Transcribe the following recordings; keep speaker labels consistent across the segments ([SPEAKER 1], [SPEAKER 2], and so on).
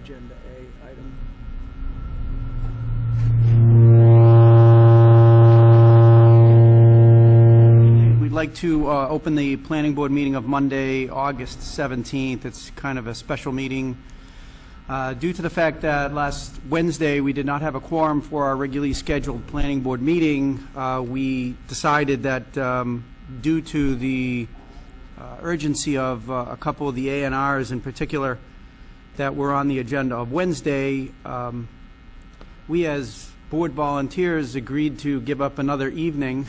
[SPEAKER 1] Agenda A item. We'd like to open the planning board meeting of Monday, August 17th. It's kind of a special meeting. Due to the fact that last Wednesday we did not have a quorum for our regularly scheduled planning board meeting, we decided that due to the urgency of a couple of the A&Rs in particular that were on the agenda of Wednesday, we as board volunteers agreed to give up another evening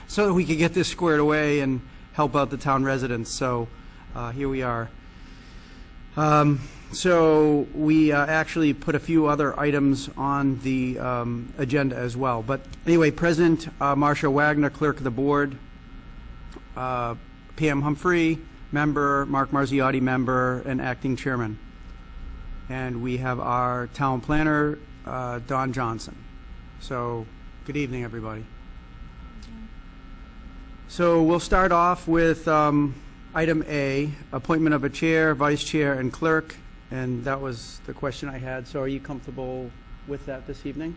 [SPEAKER 1] so that we could get this squared away and help out the town residents. So here we are. So we actually put a few other items on the agenda as well. But anyway, President Marcia Wagner, Clerk of the Board, Pam Humphrey, Member, Mark Marziotti, Member, and Acting Chairman. And we have our Town Planner, Don Johnson. So good evening, everybody. So we'll start off with item A, appointment of a chair, vice chair, and clerk. And that was the question I had. So are you comfortable with that this evening?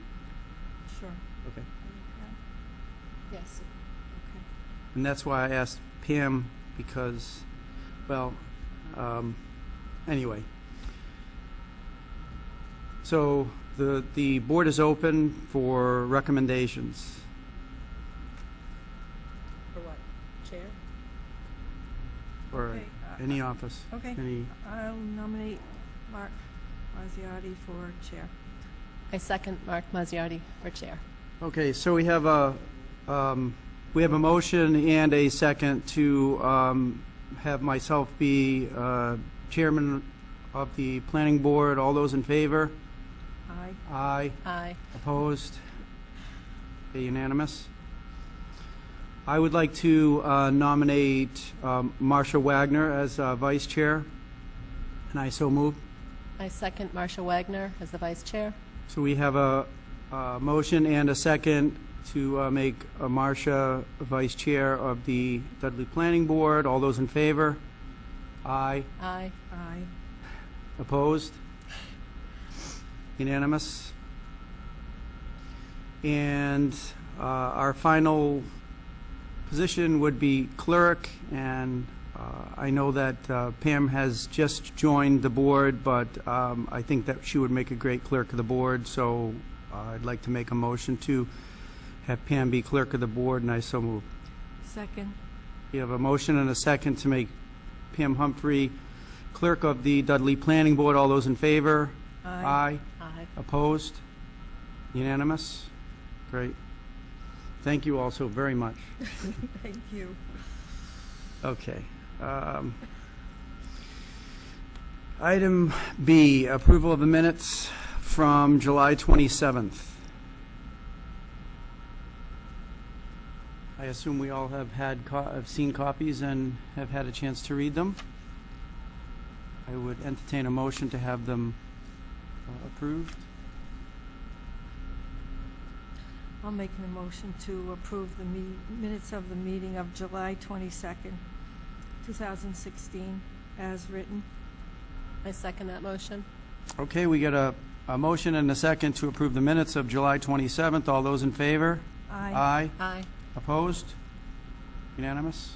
[SPEAKER 2] Sure.
[SPEAKER 1] Okay.
[SPEAKER 2] Yes. Okay.
[SPEAKER 1] And that's why I asked Pam, because, well, anyway. So the board is open for recommendations.
[SPEAKER 2] For what? Chair?
[SPEAKER 1] Or
[SPEAKER 2] Okay,
[SPEAKER 1] any office.
[SPEAKER 2] Okay.
[SPEAKER 1] Any.
[SPEAKER 2] I'll nominate Mark Marziotti for chair.
[SPEAKER 3] I second Mark Mazziotti for chair.
[SPEAKER 1] Okay, so we have a motion and a second to have myself be chairman of the planning board. All those in favor?
[SPEAKER 2] Aye.
[SPEAKER 1] Aye.
[SPEAKER 3] Aye.
[SPEAKER 1] Opposed? Okay, unanimous. I would like to nominate Marcia Wagner as vice chair, and I so move.
[SPEAKER 3] I second Marcia Wagner as the vice chair.
[SPEAKER 1] So we have a motion and a second to make Marcia vice chair of the Dudley Planning Board. All those in favor? Aye.
[SPEAKER 3] Aye.
[SPEAKER 2] Aye.
[SPEAKER 1] Opposed? Unanimous. And our final position would be clerk, and I know that Pam has just joined the board, but I think that she would make a great clerk of the board, so I'd like to make a motion to have Pam be clerk of the board, and I so move.
[SPEAKER 2] Second.
[SPEAKER 1] We have a motion and a second to make Pam Humphrey clerk of the Dudley Planning Board. All those in favor?
[SPEAKER 2] Aye.
[SPEAKER 3] Aye.
[SPEAKER 1] Opposed? Unanimous? Great. Thank you all so very much.
[SPEAKER 2] Thank you.
[SPEAKER 1] Okay. Item B, approval of the minutes from July 27th. I assume we all have have seen copies and have had a chance to read them. I would entertain a motion to have them approved.
[SPEAKER 2] I'll make a motion to approve the minutes of the meeting of July 22nd, 2016, as written.
[SPEAKER 3] I second that motion.
[SPEAKER 1] Okay, we got a motion and a second to approve the minutes of July 27th. All those in favor?
[SPEAKER 2] Aye.
[SPEAKER 1] Aye.
[SPEAKER 3] Aye.
[SPEAKER 1] Opposed? Unanimous?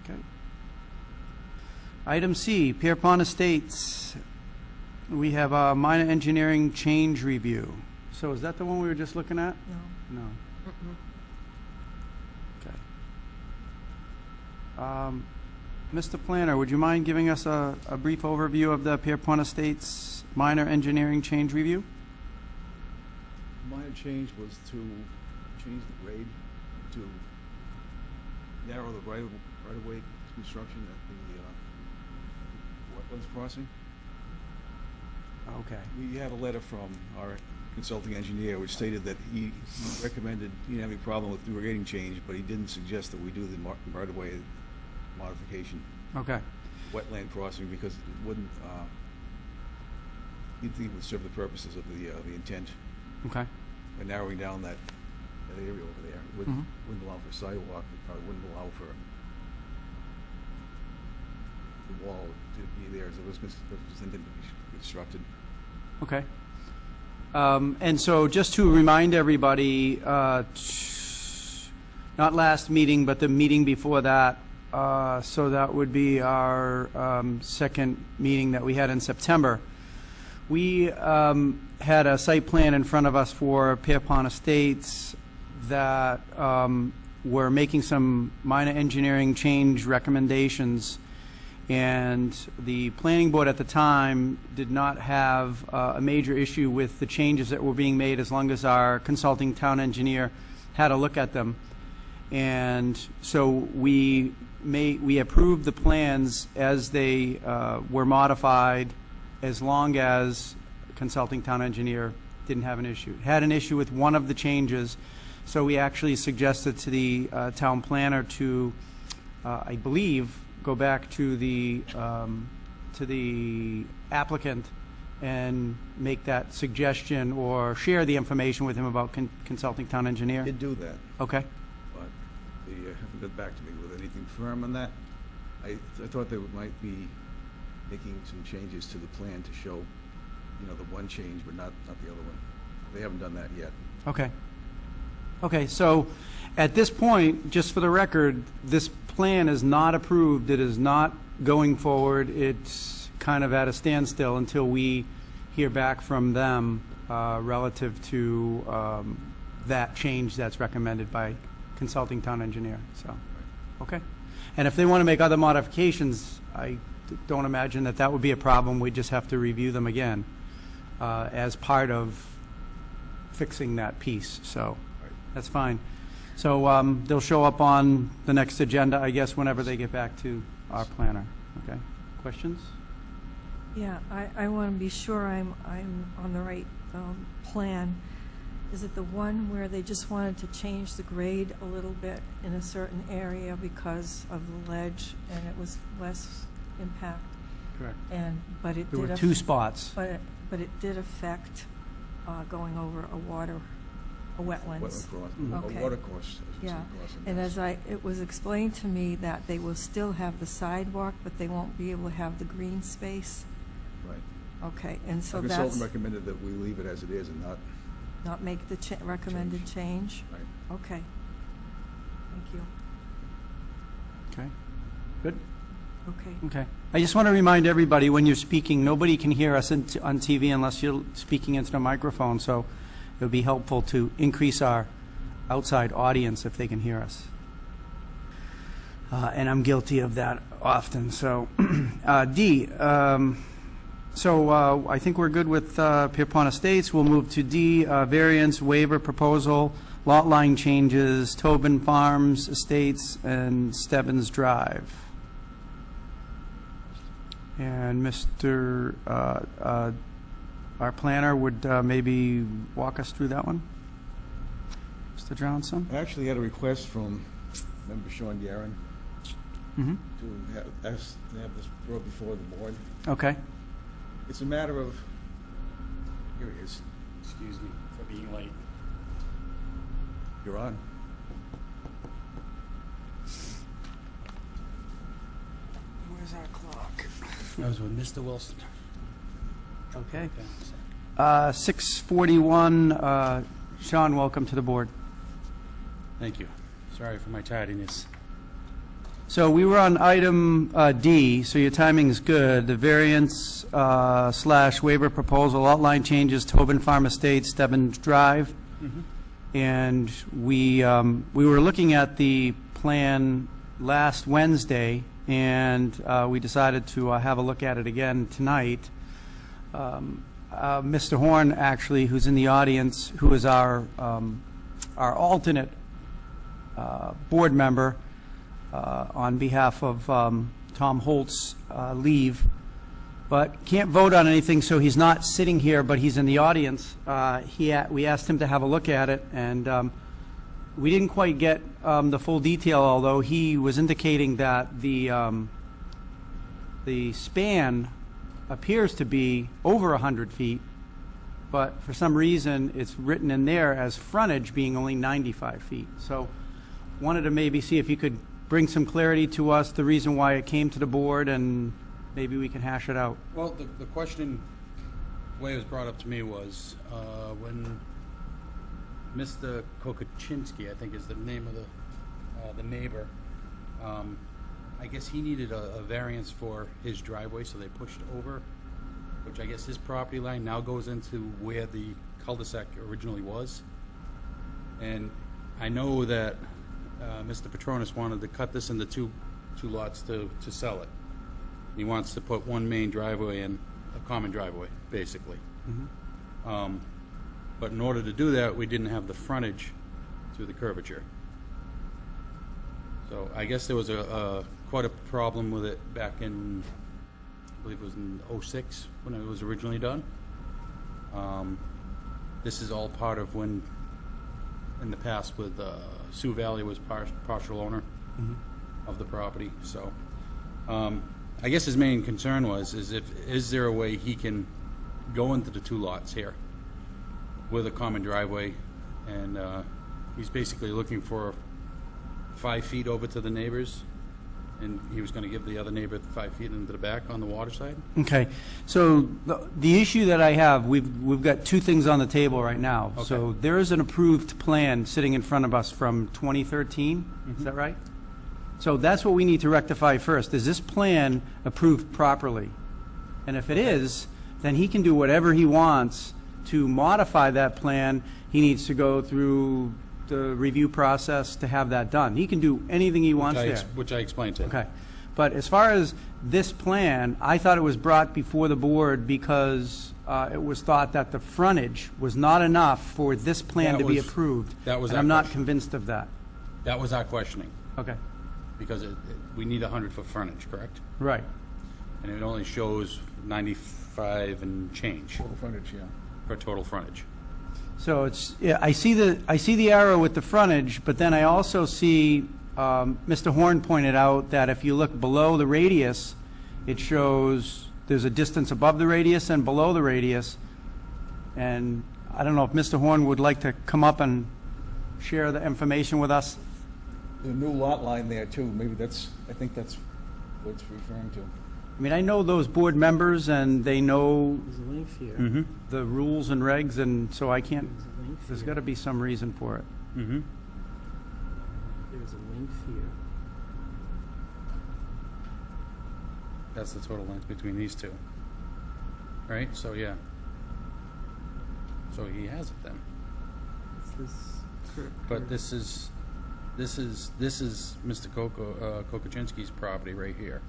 [SPEAKER 1] Okay. Item C, Pierpont Estates. We have a minor engineering change review. So is that the one we were just looking at?
[SPEAKER 2] No.
[SPEAKER 1] No. Okay. Mr. Planner, would you mind giving us a brief overview of the Pierpont Estates minor engineering change review?
[SPEAKER 4] Minor change was to change the grade to narrow the right-of-way construction at the wetlands crossing.
[SPEAKER 1] Okay.
[SPEAKER 4] We had a letter from our consulting engineer which stated that he recommended he didn't have any problem with the grading change, but he didn't suggest that we do the right-of-way modification.
[SPEAKER 1] Okay.
[SPEAKER 4] Wetland crossing, because it wouldn't. He'd think it would serve the purposes of the intent.
[SPEAKER 1] Okay.
[SPEAKER 4] By narrowing down that area over there, it wouldn't allow for sidewalk. It probably wouldn't allow for the wall to be there, so it was intended to be constructed.
[SPEAKER 1] Okay. And so just to remind everybody, not last meeting, but the meeting before that, so that would be our second meeting that we had in September. We had a site plan in front of us for Pierpont Estates that were making some minor engineering change recommendations, and the planning board at the time did not have a major issue with the changes that were being made as long as our consulting town engineer had a look at them. And so we approved the plans as they were modified, as long as consulting town engineer didn't have an issue. Had an issue with one of the changes, so we actually suggested to the town planner to, I believe, go back to the applicant and make that suggestion or share the information with him about consulting town engineer.
[SPEAKER 4] Did do that,
[SPEAKER 1] Okay.
[SPEAKER 4] but they haven't got back to me with anything firm on that. I thought they might be making some changes to the plan to show, you know, the one change, but not the other one. They haven't done that yet.
[SPEAKER 1] Okay. Okay, so at this point, just for the record, this plan is not approved. It is not going forward. It's kind of at a standstill until we hear back from them relative to that change that's recommended by consulting town engineer. So, okay. And if they want to make other modifications, I don't imagine that would be a problem. We just have to review them again as part of fixing that piece. So that's fine. So they'll show up on the next agenda, I guess, whenever they get back to our planner. Okay. Questions?
[SPEAKER 2] Yeah, I want to be sure I'm on the right plan. Is it the one where they just wanted to change the grade a little bit in a certain area because of the ledge and it was less impact?
[SPEAKER 1] Correct.
[SPEAKER 2] But it
[SPEAKER 1] There
[SPEAKER 2] did
[SPEAKER 1] were two spots.
[SPEAKER 2] but it did affect going over a wetlands. Okay.
[SPEAKER 4] A water course.
[SPEAKER 2] Yeah, and it was explained to me that they will still have the sidewalk, but they won't be able to have the green space.
[SPEAKER 4] Right.
[SPEAKER 2] Okay, and so
[SPEAKER 4] The
[SPEAKER 2] that's
[SPEAKER 4] consultant recommended that we leave it as it is and
[SPEAKER 2] not make the recommended change?
[SPEAKER 4] right.
[SPEAKER 2] Okay. Thank you.
[SPEAKER 1] Okay. Good.
[SPEAKER 2] Okay.
[SPEAKER 1] Okay. I just want to remind everybody, when you're speaking, nobody can hear us on TV unless you're speaking into the microphone, so it would be helpful to increase our outside audience if they can hear us. And I'm guilty of that often. So, D. So I think we're good with Pierpont Estates. We'll move to D, variance waiver proposal, lot line changes, Tobin Farms Estates, and Stebbins Drive. And Mr. Our planner would maybe walk us through that one? Mr. Johnson?
[SPEAKER 4] I actually had a request from Member Sean Guerin
[SPEAKER 1] Mm-hmm.
[SPEAKER 4] to have this brought before the board.
[SPEAKER 1] Okay.
[SPEAKER 4] It's a matter of, here it is,
[SPEAKER 5] Excuse me for being late.
[SPEAKER 4] you're on.
[SPEAKER 1] Where's our clock?
[SPEAKER 5] I was with Mr. Wilson.
[SPEAKER 1] Okay. 6:41. Sean, welcome to the board.
[SPEAKER 5] Thank you. Sorry for my tardiness.
[SPEAKER 1] So we were on item D, so your timing is good. The variance / waiver proposal, lot line changes, Tobin Farm Estates, Stebbins Drive. And we were looking at the plan last Wednesday, and we decided to have a look at it again tonight. Mr. Horn, actually, who's in the audience, who is our alternate board member on behalf of Tom Holt's leave, but can't vote on anything, so he's not sitting here, but he's in the audience. We asked him to have a look at it, and we didn't quite get the full detail, although he was indicating that the span appears to be over 100 feet, but for some reason it's written in there as frontage being only 95 feet. So wanted to maybe see if you could bring some clarity to us, the reason why it came to the board, and maybe we can hash it out.
[SPEAKER 5] Well, the question the way it was brought up to me was when Mr. Kokoczynski, I think is the name of the neighbor, I guess he needed a variance for his driveway, so they pushed over, which I guess his property line now goes into where the cul-de-sac originally was. And I know that Mr. Petronas wanted to cut this into two lots to sell it. He wants to put one main driveway and a common driveway, basically. But in order to do that, we didn't have the frontage through the curvature. So I guess there was quite a problem with it back in, I believe it was in '06 when it was originally done. This is all part of when, in the past, with Sioux Valley was partial owner of the property. So I guess his main concern is there a way he can go into the two lots here with a common driveway, and he's basically looking for 5 feet over to the neighbors, and he was going to give the other neighbor 5 feet into the back on the water side.
[SPEAKER 1] Okay, so the issue that I have, we've got two things on the table right now.
[SPEAKER 5] Okay.
[SPEAKER 1] So there is an approved plan sitting in front of us from 2013, is that right? So that's what we need to rectify first. Is this plan approved properly? And if it is, then he can do whatever he wants to modify that plan. He needs to go through the review process to have that done. He can do anything he wants there.
[SPEAKER 5] Which I explained to him.
[SPEAKER 1] Okay. But as far as this plan, I thought it was brought before the board because it was thought that the frontage was not enough for this plan to be approved.
[SPEAKER 5] That was
[SPEAKER 1] and
[SPEAKER 5] our
[SPEAKER 1] I'm not
[SPEAKER 5] question.
[SPEAKER 1] convinced of that.
[SPEAKER 5] That was our questioning,
[SPEAKER 1] Okay.
[SPEAKER 5] because we need 100-foot frontage, correct?
[SPEAKER 1] Right.
[SPEAKER 5] And it only shows 95 and change
[SPEAKER 4] Total frontage, yeah.
[SPEAKER 5] for total frontage.
[SPEAKER 1] So it's, yeah, I see the arrow with the frontage, but then I also see, Mr. Horn pointed out that if you look below the radius, it shows there's a distance above the radius and below the radius. And I don't know if Mr. Horn would like to come up and share the information with us.
[SPEAKER 4] The new lot line there too, maybe I think that's what it's referring to.
[SPEAKER 1] I mean, I know those board members, and they know
[SPEAKER 6] There's a link here.
[SPEAKER 1] the rules and regs, and so I can't,
[SPEAKER 6] There's a link
[SPEAKER 1] there's
[SPEAKER 6] here.
[SPEAKER 1] got to be some reason for it.
[SPEAKER 5] Mm-hmm.
[SPEAKER 6] There's a length here.
[SPEAKER 5] That's the total length between these two. Right? So, yeah. So he has it then.
[SPEAKER 6] This is
[SPEAKER 5] But this is Mr. Kokoczynski's property right here.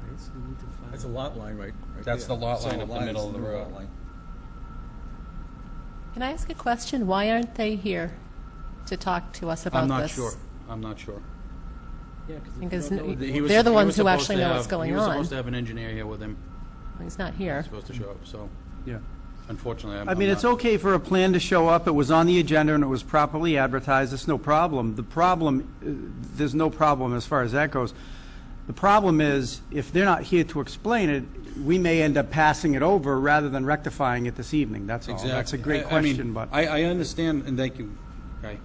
[SPEAKER 6] Right, so we need to find.
[SPEAKER 4] That's a lot line right
[SPEAKER 5] That's
[SPEAKER 4] there.
[SPEAKER 5] the lot
[SPEAKER 4] Solid
[SPEAKER 5] line up the
[SPEAKER 4] line is
[SPEAKER 5] middle of the
[SPEAKER 4] new
[SPEAKER 5] road.
[SPEAKER 4] lot line.
[SPEAKER 3] Can I ask a question? Why aren't they here to talk to us about
[SPEAKER 5] I'm
[SPEAKER 3] this?
[SPEAKER 5] not sure. I'm not sure.
[SPEAKER 6] Yeah,
[SPEAKER 3] Because
[SPEAKER 6] we don't know what
[SPEAKER 5] He was-
[SPEAKER 3] they're the
[SPEAKER 5] he
[SPEAKER 3] ones
[SPEAKER 5] was
[SPEAKER 3] who
[SPEAKER 5] supposed
[SPEAKER 3] actually
[SPEAKER 5] to
[SPEAKER 3] know
[SPEAKER 5] have-
[SPEAKER 3] what's going
[SPEAKER 5] He was
[SPEAKER 3] on.
[SPEAKER 5] supposed to have an engineer here with him.
[SPEAKER 3] He's not here.
[SPEAKER 5] He's supposed to show up, so
[SPEAKER 1] Yeah.
[SPEAKER 5] unfortunately,
[SPEAKER 1] I mean, it's okay for a plan to show up. It was on the agenda and it was properly advertised. It's no problem. The problem, there's no problem as far as that goes. The problem is, if they're not here to explain it, we may end up passing it over rather than rectifying it this evening. That's all.
[SPEAKER 5] Exactly.
[SPEAKER 1] That's a great
[SPEAKER 5] I mean,
[SPEAKER 1] question, but.
[SPEAKER 5] I understand, and thank you. Okay.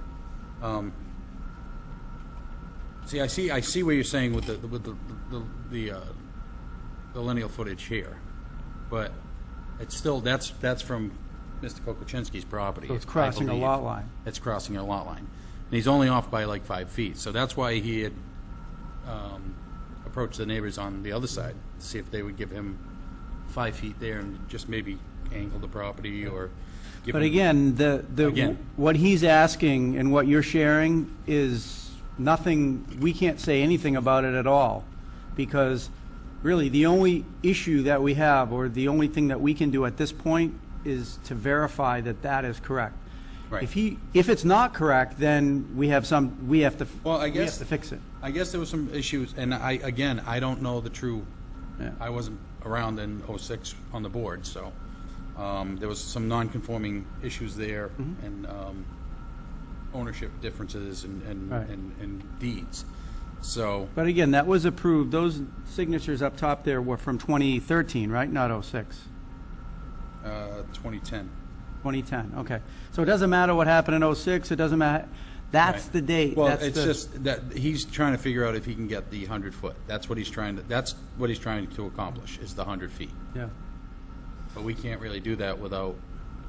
[SPEAKER 5] I see what you're saying with the lineal footage here, but it's still that's from Mr. Kokoczynski's property.
[SPEAKER 1] So it's
[SPEAKER 5] I
[SPEAKER 1] crossing a
[SPEAKER 5] believe.
[SPEAKER 1] lot line.
[SPEAKER 5] It's crossing a lot line, and he's only off by like 5 feet. So that's why he had approached the neighbors on the other side to see if they would give him 5 feet there and just maybe angle the property or. Give
[SPEAKER 1] But
[SPEAKER 5] him-
[SPEAKER 1] again,
[SPEAKER 5] Again.
[SPEAKER 1] what he's asking and what you're sharing is nothing, we can't say anything about it at all. Because really, the only issue that we have, or the only thing that we can do at this point, is to verify that that is correct.
[SPEAKER 5] Right.
[SPEAKER 1] If it's not correct, then we have to,
[SPEAKER 5] Well, I
[SPEAKER 1] we have
[SPEAKER 5] guess
[SPEAKER 1] to fix it.
[SPEAKER 5] I guess there was some issues, and I don't know the true.
[SPEAKER 1] Yeah.
[SPEAKER 5] I wasn't around in '06 on the board, so there was some non-conforming issues there,
[SPEAKER 1] Mm-hmm.
[SPEAKER 5] and ownership differences
[SPEAKER 1] Right.
[SPEAKER 5] and deeds. So
[SPEAKER 1] But again, that was approved, those signatures up top there were from 2013, right? Not '06.
[SPEAKER 5] 2010.
[SPEAKER 1] 2010, okay. So it doesn't matter what happened in '06, it doesn't matter, that's
[SPEAKER 5] Right.
[SPEAKER 1] the date.
[SPEAKER 5] Well,
[SPEAKER 1] that's
[SPEAKER 5] it's
[SPEAKER 1] the-
[SPEAKER 5] just that he's trying to figure out if he can get the 100 foot. That's what he's trying to accomplish, is the 100 feet.
[SPEAKER 1] Yeah.
[SPEAKER 5] But we can't really do that without,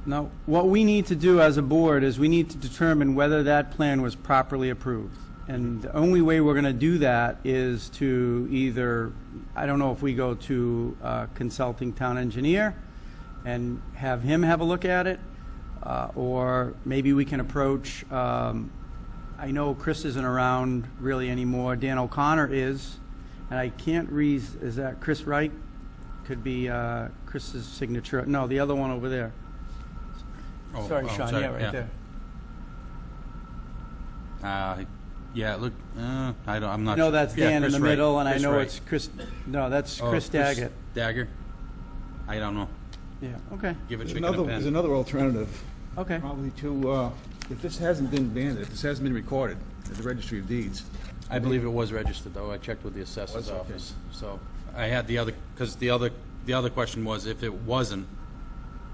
[SPEAKER 1] No, what we need to do as a board is we need to determine whether that plan was properly approved. And the only way we're going to do that is to either, I don't know if we go to a consulting town engineer and have him have a look at it, or maybe we can approach, I know Chris isn't around really anymore, Dan O'Connor is, and I can't read, is that Chris Wright? Could be Chris's signature, no, the other one over there.
[SPEAKER 5] oh,
[SPEAKER 1] Sorry,
[SPEAKER 5] oh,
[SPEAKER 1] Sean,
[SPEAKER 5] sorry,
[SPEAKER 1] yeah, right there.
[SPEAKER 5] Yeah, look, I don't, I'm not.
[SPEAKER 1] No, that's
[SPEAKER 5] yeah,
[SPEAKER 1] Dan in
[SPEAKER 5] Chris
[SPEAKER 1] the
[SPEAKER 5] Wright.
[SPEAKER 1] middle, and I
[SPEAKER 5] Chris
[SPEAKER 1] know
[SPEAKER 5] Wright.
[SPEAKER 1] it's Chris, no, that's
[SPEAKER 5] Oh,
[SPEAKER 1] Chris Daggett.
[SPEAKER 5] Dagger? I don't know.
[SPEAKER 1] Yeah, okay,
[SPEAKER 5] Give a
[SPEAKER 4] There's
[SPEAKER 5] chicken a
[SPEAKER 4] another, there's
[SPEAKER 5] pen.
[SPEAKER 4] another alternative,
[SPEAKER 1] okay.
[SPEAKER 4] probably to, if this hasn't been banned, if this hasn't been recorded at the Registry of Deeds,
[SPEAKER 5] I believe it was registered, though. I checked with the
[SPEAKER 4] Was,
[SPEAKER 5] assessor's
[SPEAKER 4] okay.
[SPEAKER 5] office. So I had the other, because the other question was, if it wasn't,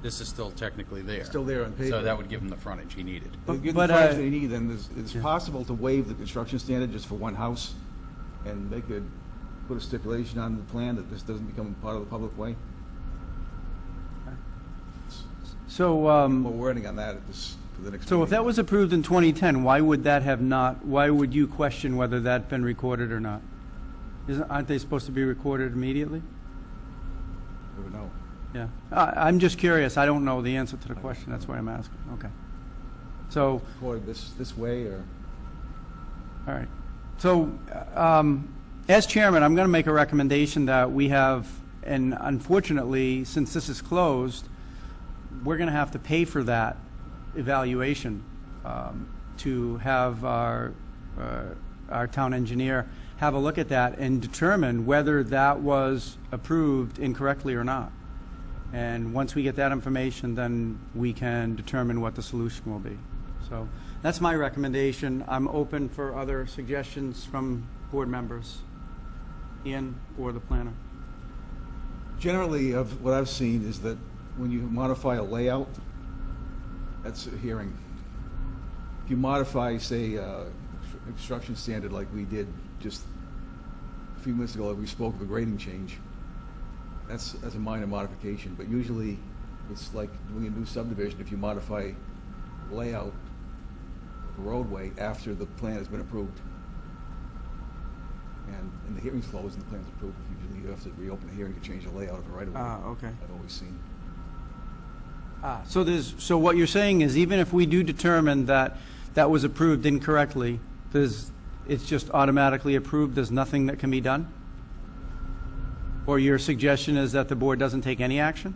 [SPEAKER 5] this is still technically there.
[SPEAKER 4] Still there on paper.
[SPEAKER 5] So that would give him the frontage he needed.
[SPEAKER 4] If you get
[SPEAKER 1] But,
[SPEAKER 4] the frontage they need, then it's
[SPEAKER 1] yeah.
[SPEAKER 4] possible to waive the construction standard just for one house, and they could put a stipulation on the plan that this doesn't become part of the public way.
[SPEAKER 1] So,
[SPEAKER 4] More wording on that at this, for the next
[SPEAKER 1] so if
[SPEAKER 4] meeting.
[SPEAKER 1] that was approved in 2010, why would that have not, why would you question whether that'd been recorded or not? Aren't they supposed to be recorded immediately?
[SPEAKER 4] Never know.
[SPEAKER 1] Yeah, I'm just curious, I don't know the answer to the question, that's why I'm asking, okay. So,
[SPEAKER 4] Recorded this way, or?
[SPEAKER 1] all right. So, as chairman, I'm going to make a recommendation that we have, and unfortunately, since this is closed, we're going to have to pay for that evaluation to have our town engineer have a look at that and determine whether that was approved incorrectly or not. And once we get that information, then we can determine what the solution will be. So that's my recommendation. I'm open for other suggestions from board members, Ian or the planner.
[SPEAKER 4] Generally, of what I've seen is that when you modify a layout, that's a hearing. If you modify, say, construction standard like we did just a few minutes ago, like we spoke of a grading change, that's a minor modification, but usually it's like doing a new subdivision if you modify layout of a roadway after the plan has been approved. And the hearing's closed and the plan's approved, usually you have to reopen the hearing to change the layout of a right-of-way.
[SPEAKER 1] Okay.
[SPEAKER 4] I've always seen.
[SPEAKER 1] So what you're saying is even if we do determine that that was approved incorrectly, it's just automatically approved, there's nothing that can be done? Or your suggestion is that the board doesn't take any action?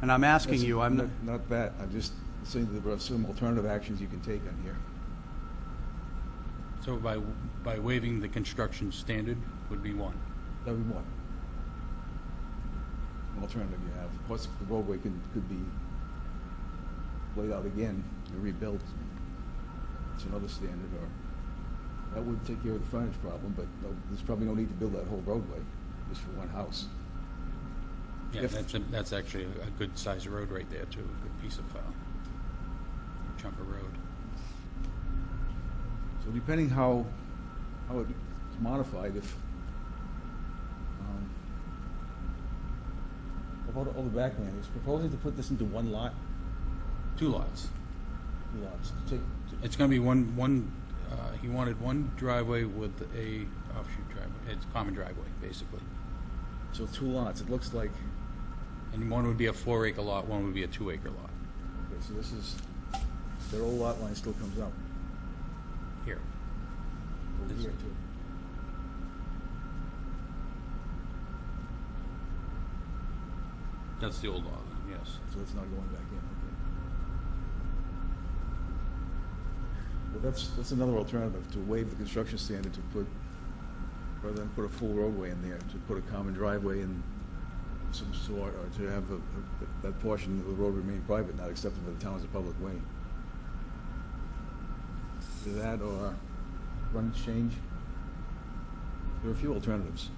[SPEAKER 1] And I'm asking you, I'm not...
[SPEAKER 4] Not that, I'm just saying that there are some alternative actions you can take on here.
[SPEAKER 5] So by waiving the construction standard would be one.
[SPEAKER 4] That would be one. An alternative you have. Of course, the roadway could be laid out again and rebuilt. It's another standard, or that would take care of the frontage problem, but there's probably no need to build that whole roadway just for one house.
[SPEAKER 5] Yeah,
[SPEAKER 4] If-
[SPEAKER 5] that's actually a good sized road right there too, a good piece of chunk of road.
[SPEAKER 4] So depending how it's modified, if about all the backland, he's proposing to put this into one lot,
[SPEAKER 5] 2 lots.
[SPEAKER 4] 2 lots.
[SPEAKER 5] It's going to be one. He wanted one driveway with a offshoot driveway. It's a common driveway, basically.
[SPEAKER 4] So 2 lots, it looks like,
[SPEAKER 5] And one would be a 4-acre lot, one would be a 2-acre lot.
[SPEAKER 4] okay, so this is, their old lot line still comes up
[SPEAKER 5] Here.
[SPEAKER 4] over
[SPEAKER 5] This-
[SPEAKER 4] here too.
[SPEAKER 5] That's the old lot, yes.
[SPEAKER 4] So it's not going back in, okay. Well, that's another alternative, to waive the construction standard to put, rather than put a full roadway in there, to put a common driveway in some sort, or to have that portion of the road remain private, not accepted by the town as a public way. Either that or frontage change. There are a few alternatives.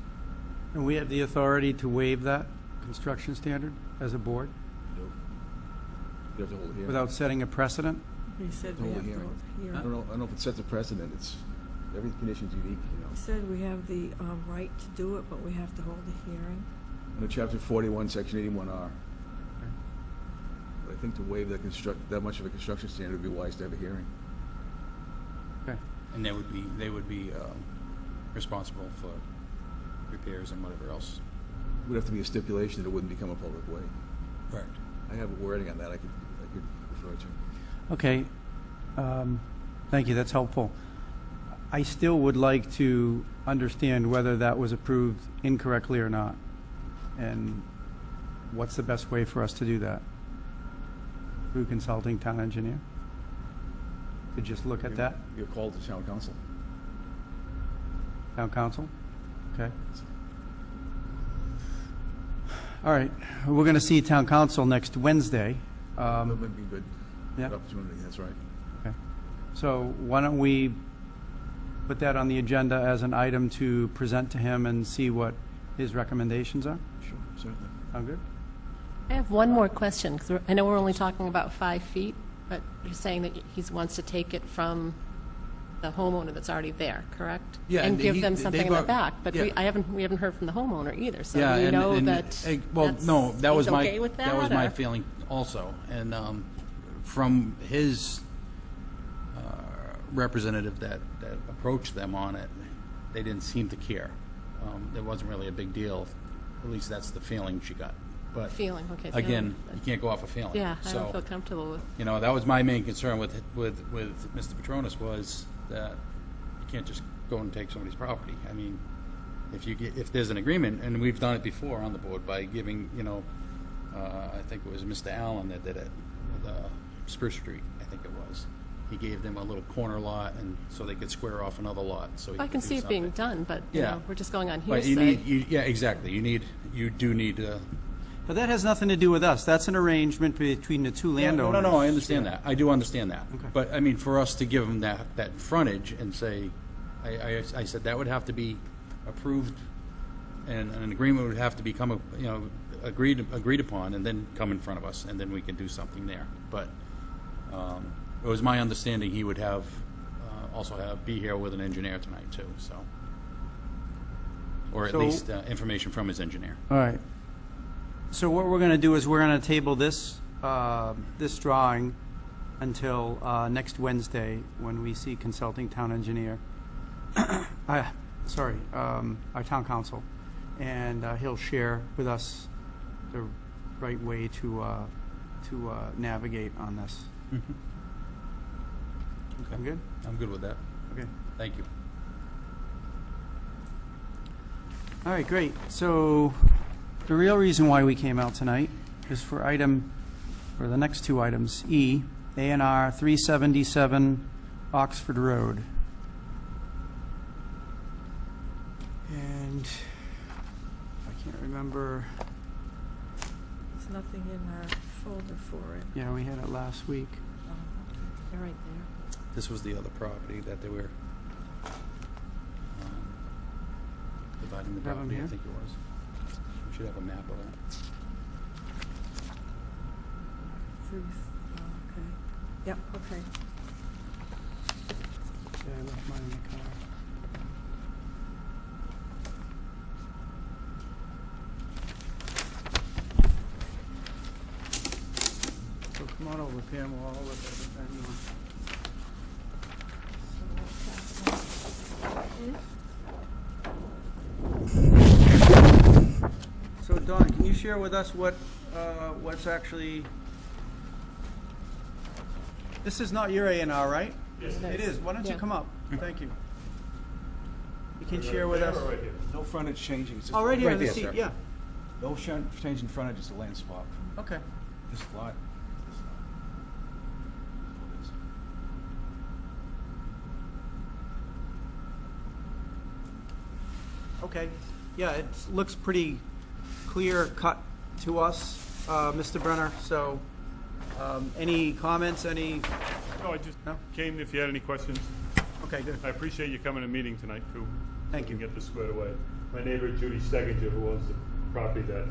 [SPEAKER 1] And we have the authority to waive that construction standard as a board
[SPEAKER 4] You have to hold a hearing.
[SPEAKER 1] without setting a precedent?
[SPEAKER 2] He said
[SPEAKER 4] Hold
[SPEAKER 2] we
[SPEAKER 4] a
[SPEAKER 2] have to
[SPEAKER 4] hearing.
[SPEAKER 2] hold a
[SPEAKER 4] I
[SPEAKER 2] hearing.
[SPEAKER 4] don't know if it sets a precedent, it's, every condition's unique, you know.
[SPEAKER 2] He said we have the right to do it, but we have to hold a hearing.
[SPEAKER 4] Under Chapter 41, Section 81R. But I think to waive that much of a construction standard would be wise to have a hearing.
[SPEAKER 1] Okay.
[SPEAKER 5] And they would be responsible for repairs and whatever else.
[SPEAKER 4] Would have to be a stipulation that it wouldn't become a public way.
[SPEAKER 5] Correct.
[SPEAKER 4] I have a wording on that I could refer to.
[SPEAKER 1] Okay. Thank you, that's helpful. I still would like to understand whether that was approved incorrectly or not, and what's the best way for us to do that? Through consulting town engineer? To just look at that?
[SPEAKER 4] You're called to town council.
[SPEAKER 1] Town council? Okay. All right, we're going to see town council next Wednesday.
[SPEAKER 4] That would be good.
[SPEAKER 1] Yeah.
[SPEAKER 4] Good opportunity, that's right.
[SPEAKER 1] Okay. So why don't we put that on the agenda as an item to present to him and see what his recommendations are?
[SPEAKER 4] Sure, certainly.
[SPEAKER 1] Sound good?
[SPEAKER 3] I have one more question, 'cause I know we're only talking about 5 feet, but you're saying that he wants to take it from the homeowner that's already there, correct?
[SPEAKER 5] Yeah,
[SPEAKER 3] And
[SPEAKER 5] and
[SPEAKER 3] give
[SPEAKER 5] he-
[SPEAKER 3] them something in the
[SPEAKER 5] they've
[SPEAKER 3] back, but
[SPEAKER 5] yeah.
[SPEAKER 3] we haven't heard from the homeowner either, so
[SPEAKER 5] Yeah,
[SPEAKER 3] do you
[SPEAKER 5] and-
[SPEAKER 3] know
[SPEAKER 5] and,
[SPEAKER 3] that
[SPEAKER 5] well, no, that was
[SPEAKER 3] he's
[SPEAKER 5] my
[SPEAKER 3] okay with that?
[SPEAKER 5] was my
[SPEAKER 3] or-
[SPEAKER 5] feeling also, and from his representative that approached them on it, they didn't seem to care. It wasn't really a big deal. At least that's the feeling she got. But
[SPEAKER 3] Feeling, okay.
[SPEAKER 5] again, you can't go off a feeling.
[SPEAKER 3] Yeah, I
[SPEAKER 5] So,
[SPEAKER 3] don't feel comfortable with,
[SPEAKER 5] you know, that was my main concern with Mr. Petronas, was that you can't just go and take somebody's property. I mean, if there's an agreement, and we've done it before on the board by giving, you know, I think it was Mr. Allen that did it, with Spruce Street, I think it was. He gave them a little corner lot, and so they could square off another lot. So he
[SPEAKER 3] I can
[SPEAKER 5] could do
[SPEAKER 3] see it being
[SPEAKER 5] something.
[SPEAKER 3] done, but, you
[SPEAKER 5] Yeah.
[SPEAKER 3] know, we're just going on
[SPEAKER 5] But
[SPEAKER 3] hearsay.
[SPEAKER 5] yeah, exactly. You do need to.
[SPEAKER 1] But that has nothing to do with us. That's an arrangement between the two landowners.
[SPEAKER 5] No, I understand that. I do understand that.
[SPEAKER 1] Okay.
[SPEAKER 5] But, I mean, for us to give them that frontage and say, I said that would have to be approved, and an agreement would have to become, agreed upon, and then come in front of us, and then we can do something there. But it was my understanding he would have, be here with an engineer tonight, too, so. Or at
[SPEAKER 1] So-
[SPEAKER 5] least information from his engineer.
[SPEAKER 1] All right. So what we're going to do is we're going to table this drawing until next Wednesday, when we see consulting town engineer, our town council, and he'll share with us the right way to navigate on this.
[SPEAKER 5] Okay.
[SPEAKER 1] I'm good?
[SPEAKER 5] I'm good with that.
[SPEAKER 1] Okay.
[SPEAKER 5] Thank you.
[SPEAKER 1] All right, great. So the real reason why we came out tonight is for the next two items, E, A&R 377 Oxford Road. And I can't remember,
[SPEAKER 2] There's nothing in our folder for it.
[SPEAKER 1] yeah, we had it last week.
[SPEAKER 3] They're right there.
[SPEAKER 5] This was the other property that they were dividing the
[SPEAKER 1] Have 'em
[SPEAKER 5] property, I
[SPEAKER 1] here?
[SPEAKER 5] think it was. We should have a map of that.
[SPEAKER 2] Okay. Yep, okay.
[SPEAKER 1] Yeah, I left mine in the car. So come on over, Pam, we'll all look at it anyway. So Don, can you share with us what's actually, this is not your A&R, right?
[SPEAKER 7] Yes,
[SPEAKER 1] It is. Why don't you
[SPEAKER 3] Yeah.
[SPEAKER 1] come up? Thank you. You can share with us.
[SPEAKER 4] No frontage changing. It's just
[SPEAKER 1] Oh, right here on the
[SPEAKER 5] there,
[SPEAKER 1] seat,
[SPEAKER 5] sir.
[SPEAKER 1] yeah.
[SPEAKER 4] No change in frontage, it's a land swap from
[SPEAKER 1] Okay.
[SPEAKER 4] this lot. to this lot. That's what it is.
[SPEAKER 1] Okay. Yeah, it looks pretty clear cut to us, Mr. Brenner. So, any comments, any?
[SPEAKER 7] No, I just
[SPEAKER 1] No?
[SPEAKER 7] came if you had any questions.
[SPEAKER 1] Okay, good.
[SPEAKER 7] I appreciate you coming to meeting tonight, too.
[SPEAKER 1] Thank
[SPEAKER 7] So we
[SPEAKER 1] you.
[SPEAKER 7] can get this squared away. My neighbor Judy Steginger, who owns the property that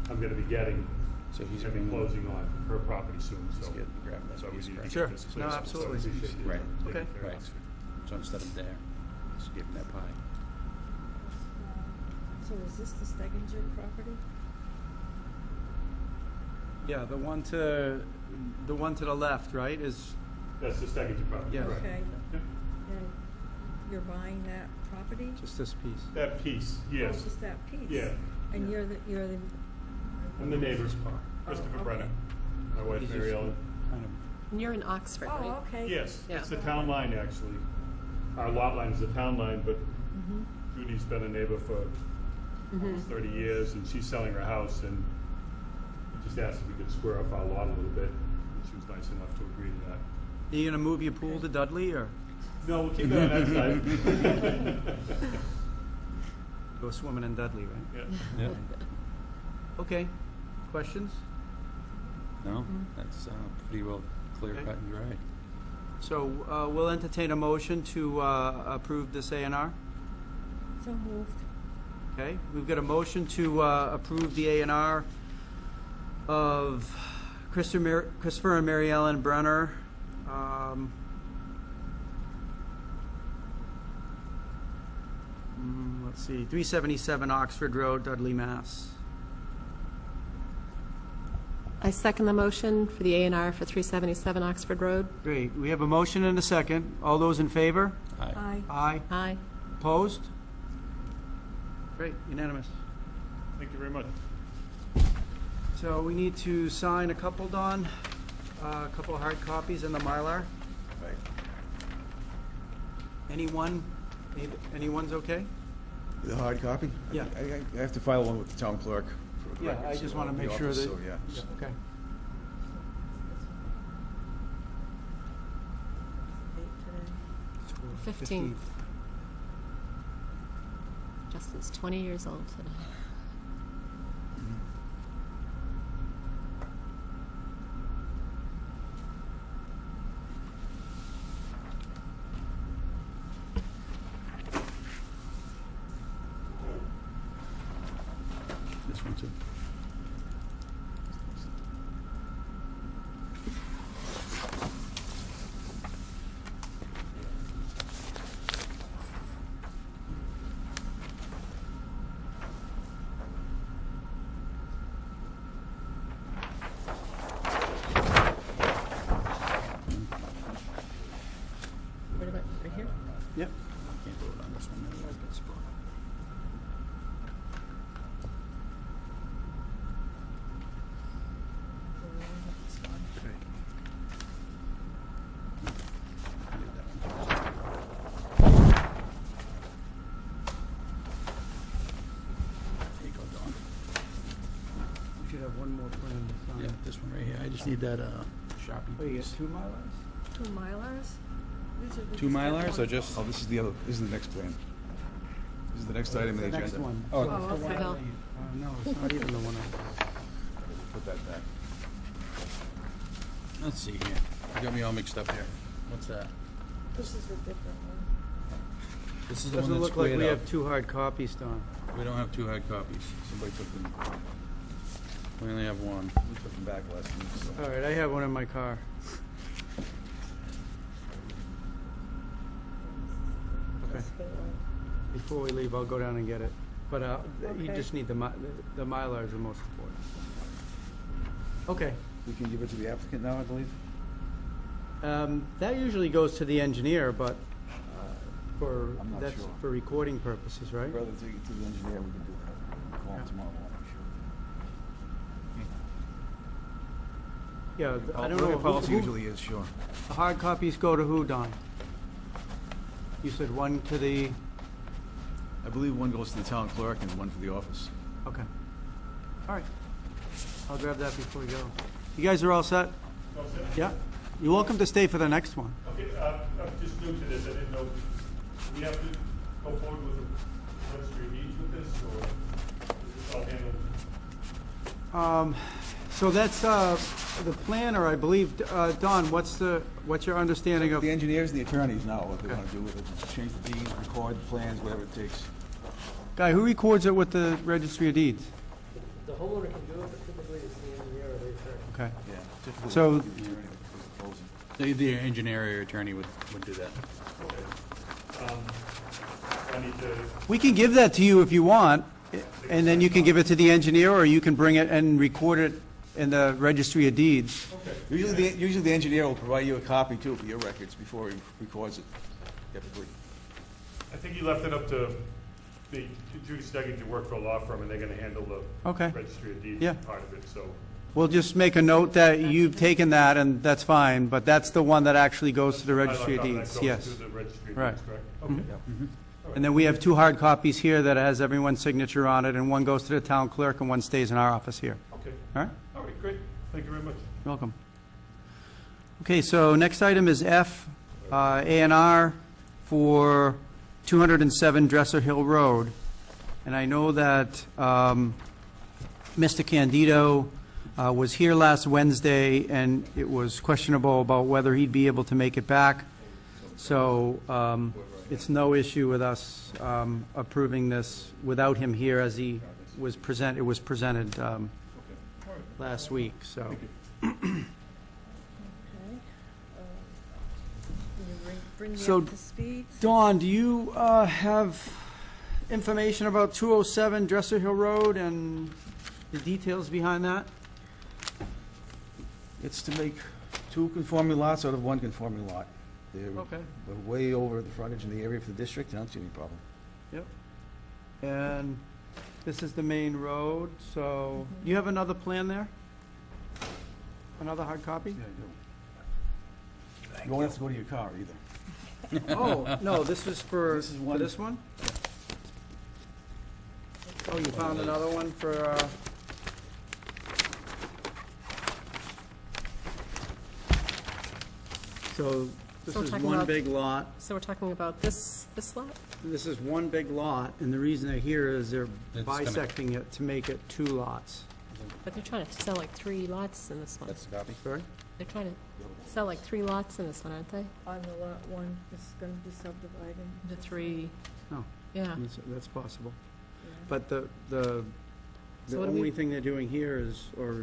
[SPEAKER 7] I'm gonna be getting,
[SPEAKER 5] So he's
[SPEAKER 7] gonna be
[SPEAKER 5] bringing-
[SPEAKER 7] closing on her property soon, so.
[SPEAKER 5] He's getting- grabbing that
[SPEAKER 7] So we
[SPEAKER 5] piece,
[SPEAKER 7] need to
[SPEAKER 5] correct?
[SPEAKER 1] Sure.
[SPEAKER 7] get this
[SPEAKER 1] No,
[SPEAKER 7] clear. So I
[SPEAKER 1] absolutely.
[SPEAKER 7] appreciate you
[SPEAKER 5] Right.
[SPEAKER 7] taking
[SPEAKER 1] Okay.
[SPEAKER 7] care of
[SPEAKER 5] Right.
[SPEAKER 7] this.
[SPEAKER 5] So instead of there, just give him that pie.
[SPEAKER 2] So is this the Steginger property?
[SPEAKER 1] Yeah, the one to the left, right, is,
[SPEAKER 7] That's the Steggins property.
[SPEAKER 1] Yeah.
[SPEAKER 7] correct.
[SPEAKER 2] Okay.
[SPEAKER 7] Yep.
[SPEAKER 2] And you're buying that property?
[SPEAKER 1] just this piece.
[SPEAKER 7] That piece,
[SPEAKER 2] Oh,
[SPEAKER 7] yes.
[SPEAKER 2] just that piece?
[SPEAKER 7] Yeah.
[SPEAKER 2] And you're the,
[SPEAKER 7] I'm the neighbor, Christopher
[SPEAKER 2] okay.
[SPEAKER 7] Brennan. My wife,
[SPEAKER 5] He's just
[SPEAKER 7] Mary Ellen.
[SPEAKER 5] kind of
[SPEAKER 3] And you're in Oxford, right?
[SPEAKER 2] Oh, okay.
[SPEAKER 7] Yes,
[SPEAKER 3] Yeah.
[SPEAKER 7] it's the town line, actually. Our lot line is the town line, but
[SPEAKER 2] Mhm.
[SPEAKER 7] Judy's been a neighbor for almost 30 years, and she's selling her house, and we just asked if we could square up our lot a little bit, and she was nice enough to agree to that.
[SPEAKER 1] Are you gonna move your pool to Dudley, or
[SPEAKER 7] No, we'll keep it on that side.
[SPEAKER 1] go swimming in Dudley, right?
[SPEAKER 7] Yeah.
[SPEAKER 1] Okay, questions?
[SPEAKER 5] No, that's pretty well clear
[SPEAKER 1] Okay.
[SPEAKER 5] cut and dry.
[SPEAKER 1] So, we'll entertain a motion to approve this A&R.
[SPEAKER 2] So moved.
[SPEAKER 1] Okay, we've got a motion to approve the A&R of Christopher and Mary Ellen Brenner. Let's see, 377 Oxford Road, Dudley, Mass.
[SPEAKER 3] I second the motion for the A&R for 377 Oxford Road.
[SPEAKER 1] Great, we have a motion and a second. All those in favor?
[SPEAKER 5] Aye.
[SPEAKER 2] Aye.
[SPEAKER 1] Aye.
[SPEAKER 3] Aye.
[SPEAKER 1] Opposed? Great, unanimous.
[SPEAKER 7] Thank you very much.
[SPEAKER 1] So we need to sign a couple, Don, a couple hard copies and the Mylar.
[SPEAKER 4] Right.
[SPEAKER 1] Anyone's okay?
[SPEAKER 4] The hard copy?
[SPEAKER 1] Yeah.
[SPEAKER 4] I have to file one with the town clerk for the
[SPEAKER 1] Yeah,
[SPEAKER 4] records.
[SPEAKER 1] I just
[SPEAKER 4] so
[SPEAKER 1] want to
[SPEAKER 4] the
[SPEAKER 1] make sure
[SPEAKER 4] office,
[SPEAKER 1] that.
[SPEAKER 4] So, yeah.
[SPEAKER 1] Okay.
[SPEAKER 2] Date today.
[SPEAKER 3] 15th. Justin's 20 years old today.
[SPEAKER 5] This one too.
[SPEAKER 3] What about, right here?
[SPEAKER 1] Yep.
[SPEAKER 5] Can't vote on this one. There you go, Dawn.
[SPEAKER 1] We should have one more plan to sign.
[SPEAKER 5] Yeah, this one right here. I just need that Sharpie
[SPEAKER 1] Oh, you
[SPEAKER 5] piece.
[SPEAKER 1] get 2 Mylars?
[SPEAKER 2] 2 Mylars? These are the
[SPEAKER 5] Two Mylars or
[SPEAKER 2] different
[SPEAKER 5] just?
[SPEAKER 4] Oh, this is the other, this is the next plan. This is the next item on the
[SPEAKER 1] The
[SPEAKER 4] agenda.
[SPEAKER 1] next one.
[SPEAKER 5] Oh,
[SPEAKER 1] So it's the
[SPEAKER 2] okay.
[SPEAKER 1] one- No, it's not even the one I...
[SPEAKER 4] Put that back.
[SPEAKER 5] Let's see here. You got me all mixed up here. What's that?
[SPEAKER 2] This is a different one.
[SPEAKER 5] This is the one
[SPEAKER 1] Doesn't
[SPEAKER 5] that's
[SPEAKER 1] look like
[SPEAKER 5] squared
[SPEAKER 1] we
[SPEAKER 5] up.
[SPEAKER 1] have 2 hard copies, Don.
[SPEAKER 5] We don't have 2 hard copies. Somebody took them. We only have one.
[SPEAKER 4] We took them back last week, so.
[SPEAKER 1] All right, I have one in my car. Okay.
[SPEAKER 2] This big one.
[SPEAKER 1] Before we leave, I'll go down and get it. But you
[SPEAKER 2] Okay.
[SPEAKER 1] just need the Mylar is the most important. Okay.
[SPEAKER 4] We can give it to the applicant now, I believe?
[SPEAKER 1] That usually goes to the engineer, but
[SPEAKER 4] I'm not
[SPEAKER 1] that's
[SPEAKER 4] sure.
[SPEAKER 1] for recording purposes, right?
[SPEAKER 4] Rather take it to the engineer, we can do that. Call him
[SPEAKER 1] Yeah.
[SPEAKER 4] tomorrow morning,
[SPEAKER 1] Yeah,
[SPEAKER 4] sure.
[SPEAKER 1] I don't know.
[SPEAKER 4] Policy
[SPEAKER 1] who-
[SPEAKER 4] usually is, sure.
[SPEAKER 1] The hard copies go to who, Don? You said one to the,
[SPEAKER 4] I believe one goes to the town clerk and one for the office.
[SPEAKER 1] okay. All right. I'll grab that before we go. You guys are all set?
[SPEAKER 7] All set?
[SPEAKER 1] Yeah? You're welcome to stay for the next one.
[SPEAKER 7] Okay, I'm just new to this, I didn't know, do we have to go forward with the registry of deeds with this, or is this all handled?
[SPEAKER 1] So that's the planner, I believe. Don, what's your understanding of?
[SPEAKER 4] The engineers and the attorneys now, what they want to do with it, just change the deeds, record the plans, whatever it takes.
[SPEAKER 1] Guy, who records it with the Registry of Deeds?
[SPEAKER 6] The homeowner can do it, but typically it's the engineer or the attorney.
[SPEAKER 1] Okay.
[SPEAKER 4] Yeah. typically
[SPEAKER 1] So-
[SPEAKER 4] the attorney before the closing.
[SPEAKER 5] The engineer or attorney would do that.
[SPEAKER 7] I need to,
[SPEAKER 1] We can give that to you if you want, and then you can give it to the engineer, or you can bring it and record it in the registry of deeds.
[SPEAKER 4] Usually the engineer will provide you a copy too for your records before he records it, typically.
[SPEAKER 7] I think he left it up to Judy Steggy to work for a law firm, and they're gonna handle the
[SPEAKER 1] Okay.
[SPEAKER 7] registry of deeds
[SPEAKER 1] Yeah.
[SPEAKER 7] part of it, so.
[SPEAKER 1] We'll just make a note that you've taken that, and that's fine, but that's the one that actually goes to the registry of
[SPEAKER 7] That
[SPEAKER 1] deeds,
[SPEAKER 7] goes
[SPEAKER 1] yes.
[SPEAKER 7] to the registry of
[SPEAKER 1] Right.
[SPEAKER 7] deeds, correct? Okay.
[SPEAKER 1] And then we have 2 hard copies here that has everyone's signature on it, and one goes to the town clerk and one stays in our office here.
[SPEAKER 7] Okay.
[SPEAKER 1] All right?
[SPEAKER 7] All right, great. Thank you very much.
[SPEAKER 1] You're welcome. Okay, so next item is F, A&R for 207 Dresser Hill Road. And I know that Mr. Candido was here last Wednesday, and it was questionable about whether he'd be able to make it back. So it's no issue with us approving this without him here, as he was it was presented last week, so.
[SPEAKER 2] Okay. Can you bring me
[SPEAKER 1] So-
[SPEAKER 2] up to speed?
[SPEAKER 1] Dawn, do you have information about 207 Dresser Hill Road and the details behind that?
[SPEAKER 4] It's to make 2 conforming lots out of 1 conforming lot.
[SPEAKER 1] Okay.
[SPEAKER 4] They're way over the frontage in the area for the district, I don't see any problem.
[SPEAKER 1] Yep. And this is the main road, so, you have another plan there? Another hard copy?
[SPEAKER 4] Yeah, I do. You won't have to go to your car either.
[SPEAKER 1] Oh, no, this is for,
[SPEAKER 4] This is
[SPEAKER 1] for
[SPEAKER 4] one-
[SPEAKER 1] this one? Oh, you found another one for, so, this
[SPEAKER 3] So we're
[SPEAKER 1] is
[SPEAKER 3] talking
[SPEAKER 1] one
[SPEAKER 3] about-
[SPEAKER 1] big lot.
[SPEAKER 3] So we're talking about this lot?
[SPEAKER 1] This is one big lot, and the reason they're here is they're
[SPEAKER 5] It's gonna-
[SPEAKER 1] bisecting it to make it 2 lots.
[SPEAKER 3] But they're trying to sell like 3 lots in this one.
[SPEAKER 4] That's the copy?
[SPEAKER 1] Sorry?
[SPEAKER 3] They're trying to sell like 3 lots in this one, aren't they?
[SPEAKER 2] On the lot 1, it's going to be subdivided.
[SPEAKER 3] The 3,
[SPEAKER 1] Oh,
[SPEAKER 3] yeah.
[SPEAKER 1] that's possible.
[SPEAKER 2] Yeah.
[SPEAKER 1] But the
[SPEAKER 3] So what do we-
[SPEAKER 1] only thing they're doing here is, or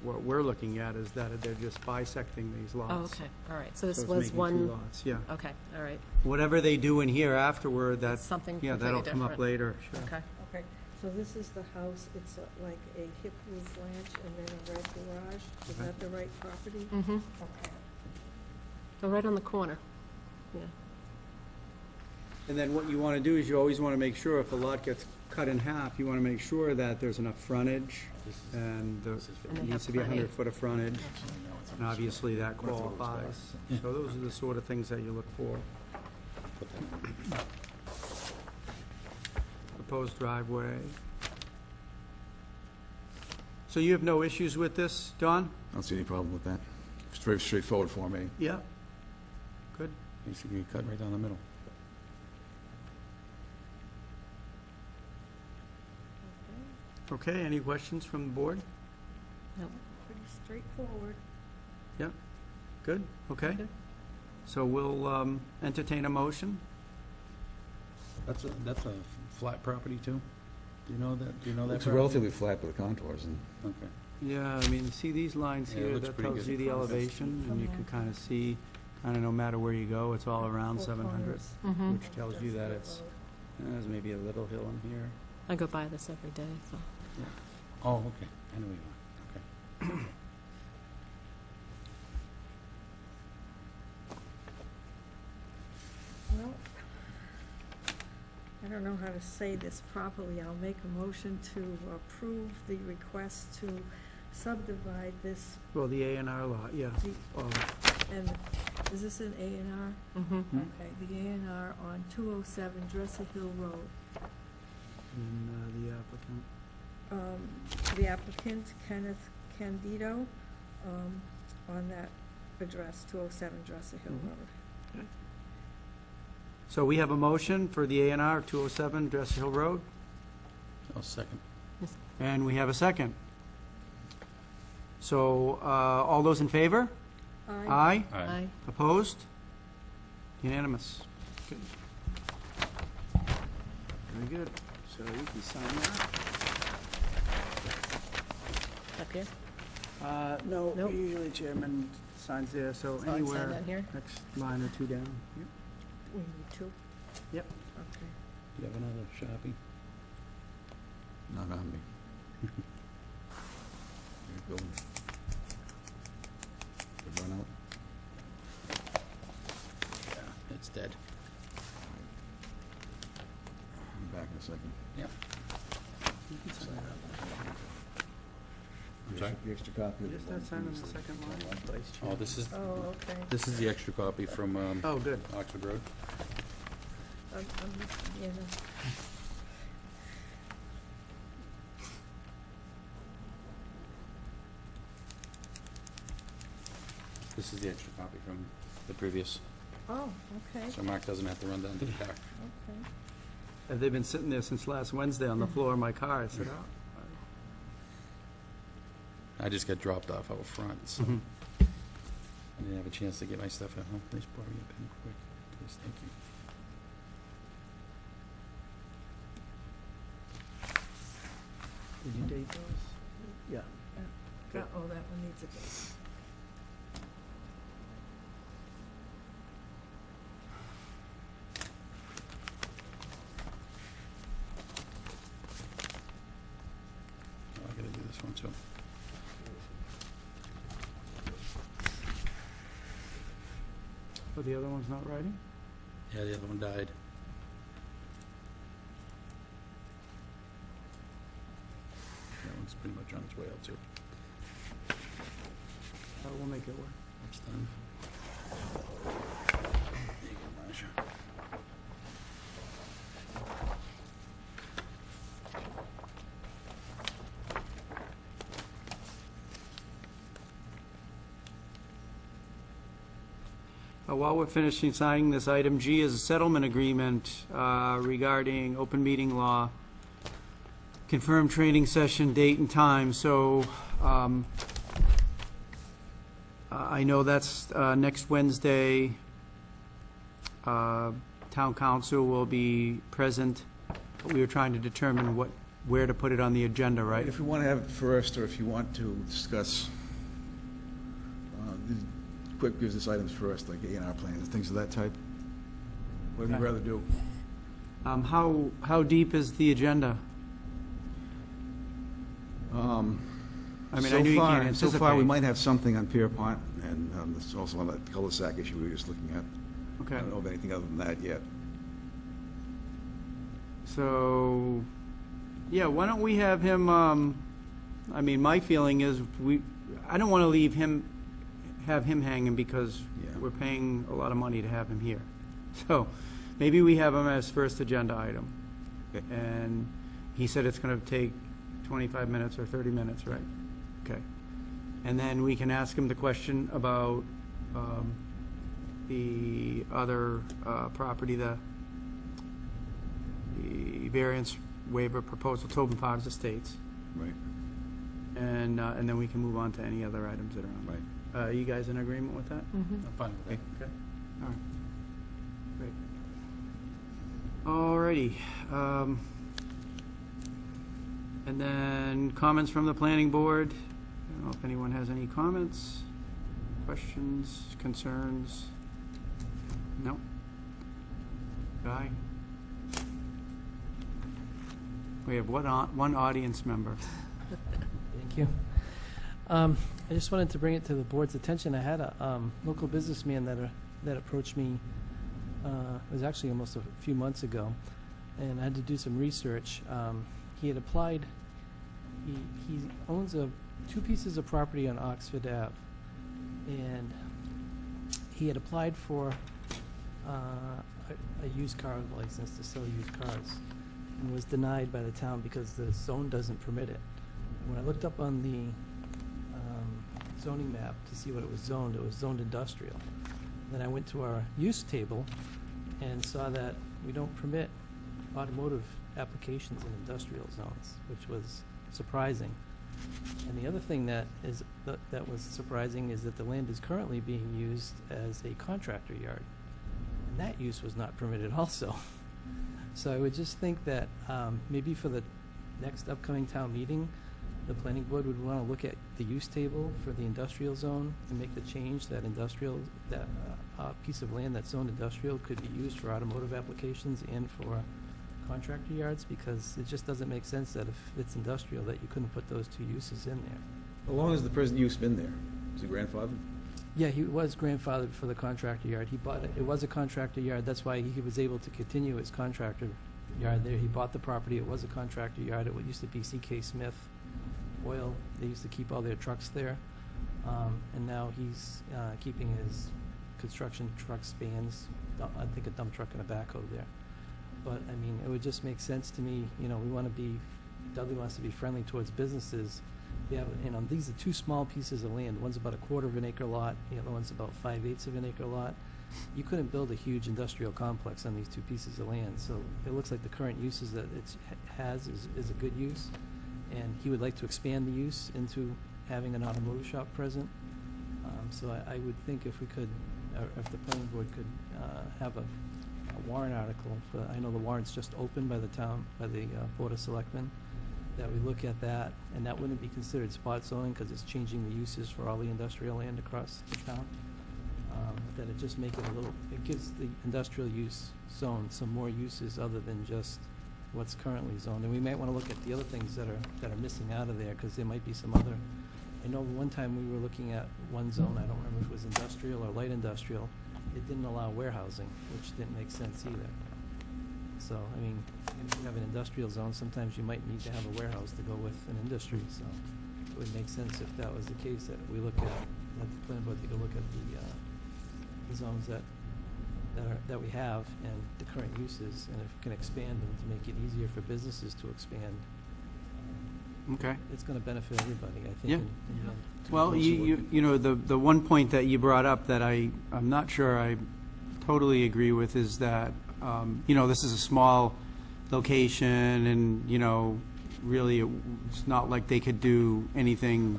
[SPEAKER 1] what we're looking at, is that they're just bisecting these lots.
[SPEAKER 3] Oh, okay, all right. So
[SPEAKER 1] So
[SPEAKER 3] this
[SPEAKER 1] it's
[SPEAKER 3] was
[SPEAKER 1] making 2
[SPEAKER 3] one,
[SPEAKER 1] lots, yeah.
[SPEAKER 3] okay, all right.
[SPEAKER 1] Whatever they do in here afterward, that's,
[SPEAKER 3] Something
[SPEAKER 1] yeah, that'll
[SPEAKER 3] completely
[SPEAKER 1] come up
[SPEAKER 3] different.
[SPEAKER 1] later, sure.
[SPEAKER 3] Okay.
[SPEAKER 2] Okay, so this is the house, it's like a hip roof ranch and then a red garage. Is
[SPEAKER 1] Okay.
[SPEAKER 2] that the right property?
[SPEAKER 3] Mm-hmm.
[SPEAKER 2] Okay.
[SPEAKER 3] So right on the corner. Yeah.
[SPEAKER 1] And then what you want to do is you always want to make sure if a lot gets cut in half, you want to make sure that there's enough frontage, and
[SPEAKER 3] And
[SPEAKER 1] it
[SPEAKER 3] they
[SPEAKER 1] needs
[SPEAKER 3] have
[SPEAKER 1] to be
[SPEAKER 3] plenty.
[SPEAKER 1] 100 foot of frontage, and obviously that qualifies. So those are the sort of things that you look for. Proposed driveway. So you have no issues with this, Don?
[SPEAKER 4] I don't see any problem with that. It's very straightforward Form A.
[SPEAKER 1] Yeah. Good.
[SPEAKER 5] Basically cut right down the middle.
[SPEAKER 1] Okay, any questions from the board?
[SPEAKER 3] No.
[SPEAKER 2] Pretty straightforward.
[SPEAKER 1] Yep. Good, okay.
[SPEAKER 3] Good.
[SPEAKER 1] So we'll entertain a motion.
[SPEAKER 5] That's a flat property too? Do you know that, do you know that?
[SPEAKER 4] It's
[SPEAKER 5] property?
[SPEAKER 4] relatively flat with the contours, and
[SPEAKER 5] Okay.
[SPEAKER 1] Yeah, I mean, see these lines
[SPEAKER 5] Yeah, it
[SPEAKER 1] here,
[SPEAKER 5] looks
[SPEAKER 1] that
[SPEAKER 5] pretty
[SPEAKER 1] tells
[SPEAKER 5] good.
[SPEAKER 1] you the elevation, and you can kind of see, kind of no matter where you go, it's all around
[SPEAKER 2] Four
[SPEAKER 1] 700,
[SPEAKER 2] corners.
[SPEAKER 3] Mm-hmm.
[SPEAKER 1] which tells you that it's, there's maybe a little hill in here.
[SPEAKER 3] I go by this every day, so.
[SPEAKER 5] Oh, okay. I know where you are. Okay.
[SPEAKER 2] Well, I don't know how to say this properly. I'll make a motion to approve the request to subdivide this,
[SPEAKER 1] Well, the A and R lot, yeah.
[SPEAKER 2] the-
[SPEAKER 1] Oh,
[SPEAKER 2] and is this an A&R?
[SPEAKER 3] Mm-hmm.
[SPEAKER 2] Okay, the A&R on 207 Dresser Hill Road.
[SPEAKER 1] and the applicant.
[SPEAKER 2] The applicant, Kenneth Candido, on that address, 207 Dresser Hill
[SPEAKER 1] Mhm.
[SPEAKER 2] Road.
[SPEAKER 1] So we have a motion for the A and R, 207 Dresser Hill Road,
[SPEAKER 5] I'll second.
[SPEAKER 1] and we have a second. So, all those in favor? Aye.
[SPEAKER 3] Aye.
[SPEAKER 1] Opposed? Unanimous. Good. Very good. So you can sign that.
[SPEAKER 3] Up here?
[SPEAKER 1] No,
[SPEAKER 3] Nope.
[SPEAKER 1] usually chairman signs there, so
[SPEAKER 3] So I sign
[SPEAKER 1] anywhere,
[SPEAKER 3] that here?
[SPEAKER 1] next line or 2 down. Yep.
[SPEAKER 2] We need two?
[SPEAKER 1] Yep.
[SPEAKER 2] Okay.
[SPEAKER 5] Do you have another Sharpie?
[SPEAKER 4] not on me. You're building. to run out.
[SPEAKER 5] Yeah, it's dead.
[SPEAKER 4] I'll be back in a second.
[SPEAKER 5] Yep.
[SPEAKER 4] The
[SPEAKER 5] sorry?
[SPEAKER 4] The extra copy. of
[SPEAKER 1] Just
[SPEAKER 4] the
[SPEAKER 1] start signing the
[SPEAKER 4] one,
[SPEAKER 1] second
[SPEAKER 4] please.
[SPEAKER 1] line, Vice Chair.
[SPEAKER 5] Oh, this is,
[SPEAKER 2] Oh, okay.
[SPEAKER 5] this is the extra copy from
[SPEAKER 1] Oh, good.
[SPEAKER 5] Oxford Road.
[SPEAKER 2] Yeah,
[SPEAKER 5] This is the extra copy from the previous,
[SPEAKER 2] oh, okay,
[SPEAKER 5] so Mark doesn't have to run down to the car.
[SPEAKER 2] okay.
[SPEAKER 1] Have they been sitting there since last Wednesday on the floor of my car? I said,
[SPEAKER 5] I just got dropped off out front, so
[SPEAKER 1] Mhm.
[SPEAKER 5] I didn't have a chance to get my stuff at home. Please borrow your pen quick, please, thank you.
[SPEAKER 1] Did you date those? Yeah. Good.
[SPEAKER 2] Oh, that one needs a date.
[SPEAKER 5] Oh, I gotta do this one too.
[SPEAKER 1] Oh, the other one's not writing?
[SPEAKER 5] Yeah, the other one died. That one's pretty much on its way out too.
[SPEAKER 1] We'll make it work.
[SPEAKER 5] It's done. There you go, Marcia.
[SPEAKER 1] While we're finishing signing this, item G is a settlement agreement regarding open meeting law, confirmed training session date and time. So I know that's next Wednesday. Town council will be present. We were trying to determine where to put it on the agenda, right?
[SPEAKER 4] If you want to have it first, or if you want to discuss the quick business items first, like A&R plans, things of that type. What would you rather do?
[SPEAKER 1] How deep is the agenda? I mean, I know you can't anticipate.
[SPEAKER 4] So far, we might have something on Pierpont, and there's also on that cul-de-sac issue we were just looking at. I
[SPEAKER 1] Okay.
[SPEAKER 4] don't know of anything other than that yet.
[SPEAKER 1] So, yeah, why don't we have him, I mean, my feeling is I don't want to have him hanging because
[SPEAKER 4] Yeah.
[SPEAKER 1] we're paying a lot of money to have him here. So, maybe we have him as first agenda item.
[SPEAKER 4] Okay.
[SPEAKER 1] And he said it's going to take 25 minutes or 30 minutes, right? Okay. And then we can ask him the question about the other property, the variance waiver proposal, Tobin Farms Estates.
[SPEAKER 4] Right,
[SPEAKER 1] And then we can move on to any other items that are on.
[SPEAKER 4] right.
[SPEAKER 1] Are you guys in agreement with that?
[SPEAKER 2] Mhm.
[SPEAKER 5] I'm fine with that.
[SPEAKER 1] Okay. All right. Great. All righty. And then comments from the planning board. I don't know if anyone has any comments, questions, concerns. No? Guy? We have one audience member.
[SPEAKER 6] Thank you. I just wanted to bring it to the board's attention. I had a local businessman that approached me, it was actually almost a few months ago, and I had to do some research. He had applied, he owns two pieces of property on Oxford Ave, and he had applied for a used car license to sell used cars, and was denied by the town because the zone doesn't permit it. When I looked up on the zoning map to see what it was zoned industrial. Then I went to our use table and saw that we don't permit automotive applications in industrial zones, which was surprising. And the other thing that was surprising is that the land is currently being used as a contractor yard, and that use was not permitted also. So I would just think that maybe for the next upcoming town meeting, the planning board would want to look at the use table for the industrial zone and make the change that piece of land that's zoned industrial could be used for automotive applications and for contractor yards, because it just doesn't make sense that if it's industrial that you couldn't put those two uses in there.
[SPEAKER 4] How long has the present use been there? Is it grandfathered?
[SPEAKER 6] Yeah, he was grandfathered for the contractor yard. He bought it, it was a contractor yard, that's why he was able to continue his contractor yard there. He bought the property, it was a contractor yard, it used to be C.K. Smith Oil, they used to keep all their trucks there. And now he's keeping his construction trucks, vans, I think a dump truck and a backhoe there. But, I mean, it would just make sense to me, you know, we want to be, Dudley wants to be friendly towards businesses. We have, you know, these are two small pieces of land. One's about 1/4 of an acre lot, the other one's about 5/8 of an acre lot. You couldn't build a huge industrial complex on these two pieces of land, so it looks like the current uses that it has is a good use. And he would like to expand the use into having an automotive shop present. So I would think if we could, or if the planning board could have a warrant article, for, I know the warrant's just opened by the town, by the Board of Selectmen, that we look at that, and that wouldn't be considered spot zoning because it's changing the uses for all the industrial land across the town. That it just make it a little, it gives the industrial use zone some more uses other than just what's currently zoned. And we might want to look at the other things that are missing out of there, because there might be some other, I know one time we were looking at one zone, I don't remember if it was industrial or light industrial, it didn't allow warehousing, which didn't make sense either. So, I mean, if you have an industrial zone, sometimes you might need to have a warehouse to go with an industry, so it would make sense if that was the case, that we look at, that the planning board take a look at the zones that we have and the current uses, and if we can expand them to make it easier for businesses to expand,
[SPEAKER 1] Okay.
[SPEAKER 6] it's gonna benefit everybody, I think.
[SPEAKER 1] Yeah.
[SPEAKER 6] in the end.
[SPEAKER 1] Well, you know, the one point that you brought up that I'm not sure I totally agree with is that, you know, this is a small location and, you know, really it's not like they could do anything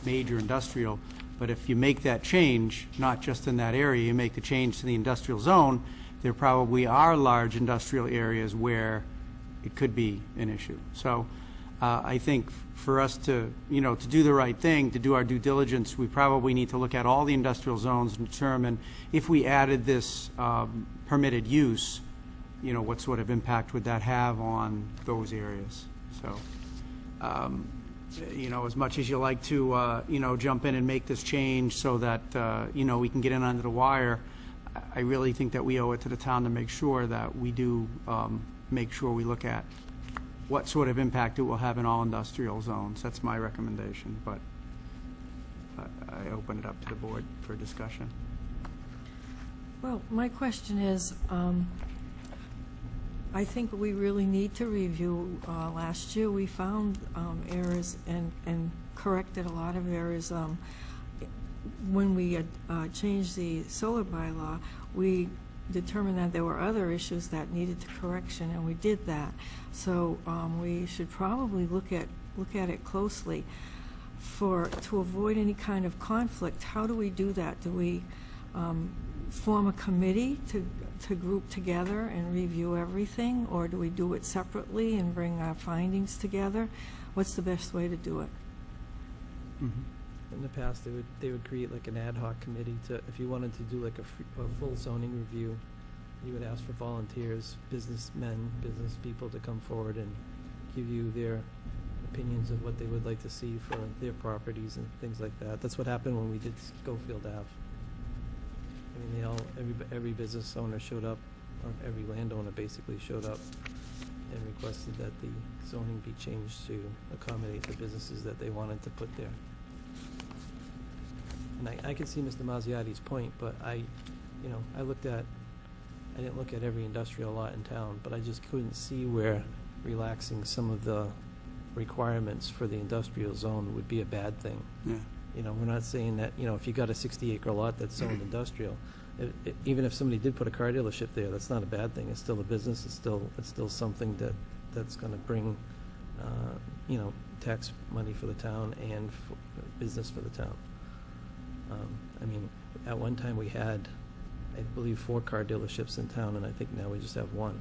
[SPEAKER 1] major industrial. But if you make that change, not just in that area, you make the change to the industrial zone, there probably are large industrial areas where it could be an issue. So I think for us to, you know, to do the right thing, to do our due diligence, we probably need to look at all the industrial zones and determine if we added this permitted use, you know, what sort of impact would that have on those areas. So, you know, as much as you like to, you know, jump in and make this change so that, you know, we can get in under the wire, I really think that we owe it to the town to make sure that we do make sure we look at what sort of impact it will have in all industrial zones. That's my recommendation, but I open it up to the board for discussion.
[SPEAKER 2] Well, my question is, I think we really need to review. Last year, we found errors and corrected a lot of errors. When we had changed the solar bylaw, we determined that there were other issues that needed correction, and we did that. So we should probably look at it closely to avoid any kind of conflict. How do we do that? Do we form a committee to group together and review everything, or do we do it separately and bring our findings together? What's the best way to do it?
[SPEAKER 6] In the past, they would create like an ad hoc committee to, if you wanted to do like a full zoning review, you would ask for volunteers, businessmen, business people to come forward and give you their opinions of what they would like to see for their properties and things like that. That's what happened when we did Schofield Ave. I mean, every business owner showed up, or every landowner basically showed up and requested that the zoning be changed to accommodate the businesses that they wanted to put there. And I can see Mr. Mazziotti's point, but I didn't look at every industrial lot in town, but I just couldn't see where relaxing some of the requirements for the industrial zone would be a bad thing.
[SPEAKER 1] Yeah.
[SPEAKER 6] You know, we're not saying that, you know, if you got a 60-acre lot that's zoned industrial, even if somebody did put a car dealership there, that's not a bad thing. It's still a business. It's still something that's going to bring, you know, tax money for the town and business for the town. I mean, at one time we had, I believe, 4 car dealerships in town, and I think now we just have 1.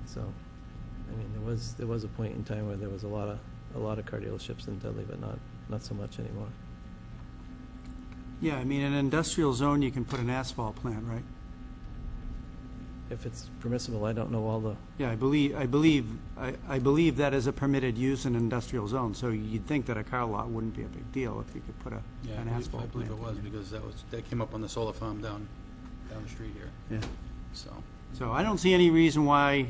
[SPEAKER 6] So, I mean, there was a point in time where there was a lot of car dealerships in Dudley, but not so much anymore.
[SPEAKER 1] Yeah, I mean, in an industrial zone, you can put an asphalt plant, right?
[SPEAKER 6] if it's permissible, I don't know all the,
[SPEAKER 1] Yeah, I believe that is a permitted use in industrial zone, so you'd think that a car lot wouldn't be a big deal if you could put
[SPEAKER 5] Yeah,
[SPEAKER 1] an
[SPEAKER 5] I
[SPEAKER 1] asphalt
[SPEAKER 5] believe
[SPEAKER 1] plant.
[SPEAKER 5] it was, because that came up on the solar farm down the street here,
[SPEAKER 1] Yeah.
[SPEAKER 5] so.
[SPEAKER 1] So I don't see any reason why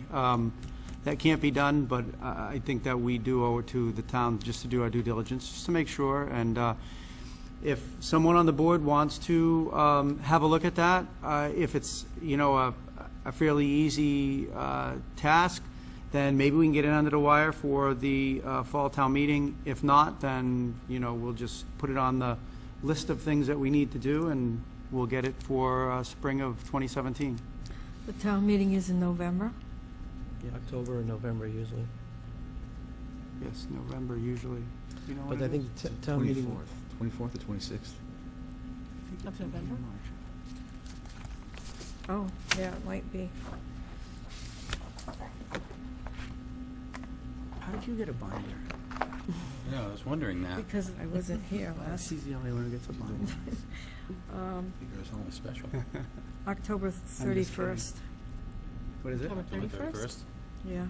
[SPEAKER 1] that can't be done, but I think that we do owe it to the town just to do our due diligence, just to make sure. And if someone on the board wants to have a look at that, if it's, a fairly easy task, then maybe we can get it under the wire for the fall town meeting. If not, then, we'll just put it on the list of things that we need to do, and we'll get it for spring of 2017.
[SPEAKER 2] The town meeting is in November?
[SPEAKER 6] October or November usually.
[SPEAKER 1] Yes, November usually. You know
[SPEAKER 6] But
[SPEAKER 1] what
[SPEAKER 6] I
[SPEAKER 1] it
[SPEAKER 6] think
[SPEAKER 1] is?
[SPEAKER 6] town meeting,
[SPEAKER 4] 24th or 26th?
[SPEAKER 3] Of November?
[SPEAKER 2] Oh, yeah, it might be.
[SPEAKER 1] How did you get a binder?
[SPEAKER 5] Yeah, I was wondering that.
[SPEAKER 2] Because I wasn't here last,
[SPEAKER 1] He's the only one who gets a binder.
[SPEAKER 5] It's only special.
[SPEAKER 2] October 31st.
[SPEAKER 1] What is it?
[SPEAKER 3] October 31st?
[SPEAKER 2] Yeah.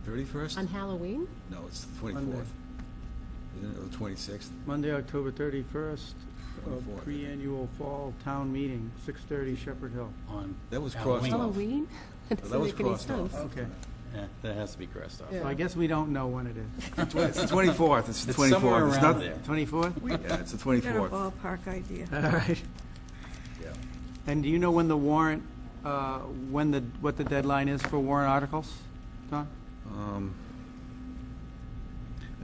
[SPEAKER 4] 31st?
[SPEAKER 3] On Halloween?
[SPEAKER 4] No, it's the 24th.
[SPEAKER 1] Monday.
[SPEAKER 4] Isn't it, or the 26th?
[SPEAKER 1] Monday, October 31st,
[SPEAKER 4] 24th.
[SPEAKER 1] pre-annual fall town meeting, 6:30 Shepherd Hill.
[SPEAKER 5] On
[SPEAKER 4] That was
[SPEAKER 5] Halloween.
[SPEAKER 4] crossed off.
[SPEAKER 3] Halloween? That
[SPEAKER 4] That
[SPEAKER 3] doesn't
[SPEAKER 4] was
[SPEAKER 3] make any
[SPEAKER 4] crossed off.
[SPEAKER 3] sense.
[SPEAKER 1] Okay.
[SPEAKER 5] Yeah, that has to be crossed off.
[SPEAKER 1] So I guess we don't know when it is.
[SPEAKER 4] It's the 24th, it's the 24th.
[SPEAKER 5] It's somewhere
[SPEAKER 4] It's
[SPEAKER 5] around
[SPEAKER 4] not-
[SPEAKER 5] there.
[SPEAKER 1] 24th?
[SPEAKER 4] Yeah, it's the
[SPEAKER 2] Got a
[SPEAKER 4] 24th.
[SPEAKER 2] ballpark idea.
[SPEAKER 1] All right.
[SPEAKER 4] Yeah.
[SPEAKER 1] And do you know when the warrant, what the deadline is for warrant articles, Don?
[SPEAKER 4] I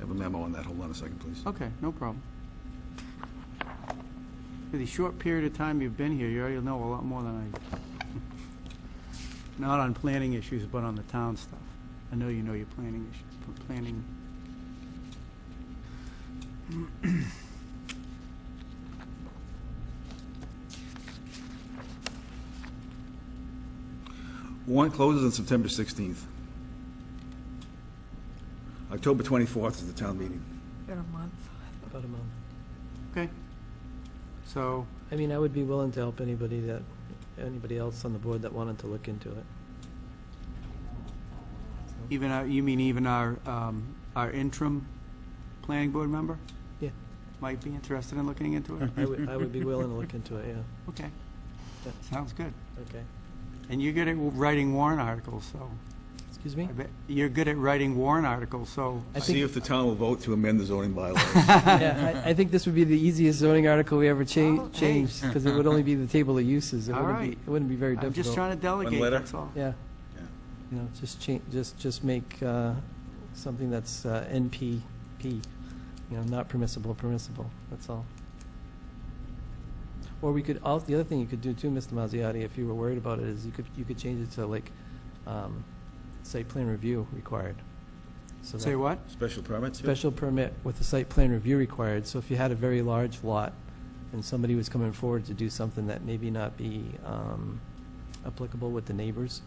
[SPEAKER 4] have a memo on that. Hold on a second, please.
[SPEAKER 1] Okay, no problem. For the short period of time you've been here, you already know a lot more than I. Not on planning issues, but on the town stuff. I know you know your planning issues, planning.
[SPEAKER 4] Warrant closes on September 16th. October 24th is the town meeting.
[SPEAKER 2] Got a month.
[SPEAKER 6] about a month.
[SPEAKER 1] Okay. So,
[SPEAKER 6] I mean, I would be willing to help anybody else on the board that wanted to look into it.
[SPEAKER 1] you mean even our interim planning board member
[SPEAKER 6] Yeah,
[SPEAKER 1] might be interested in looking into it?
[SPEAKER 6] I would be willing to look into it, yeah.
[SPEAKER 1] Okay,
[SPEAKER 6] Yeah.
[SPEAKER 1] sounds good.
[SPEAKER 6] Okay.
[SPEAKER 1] And you're good at writing warrant articles, so,
[SPEAKER 6] Excuse me?
[SPEAKER 1] I bet, you're good at writing warrant articles, so.
[SPEAKER 6] I
[SPEAKER 4] See
[SPEAKER 6] think,
[SPEAKER 4] if the town will vote to amend the zoning bylaws.
[SPEAKER 6] yeah, I think this would be the easiest zoning article we ever
[SPEAKER 1] Oh, hey.
[SPEAKER 6] changed, because it would only be the table of uses. It
[SPEAKER 1] All
[SPEAKER 6] wouldn't
[SPEAKER 1] right.
[SPEAKER 6] be, it wouldn't be very
[SPEAKER 1] I'm
[SPEAKER 6] difficult.
[SPEAKER 1] just trying to delegate,
[SPEAKER 4] letter?
[SPEAKER 1] that's all.
[SPEAKER 6] Yeah,
[SPEAKER 4] Yeah.
[SPEAKER 6] you know, just change, just make something that's NPP, not permissible, that's all. Or we could, the other thing you could do too, Mr. Mazziotti, if you were worried about it, is you could change it to like, site plan review required. So
[SPEAKER 1] Say
[SPEAKER 6] that-
[SPEAKER 1] what?
[SPEAKER 4] Special permits?
[SPEAKER 6] Special permit with a site plan review required, so if you had a very large lot and somebody was coming forward to do something that maybe not be applicable with the neighbors,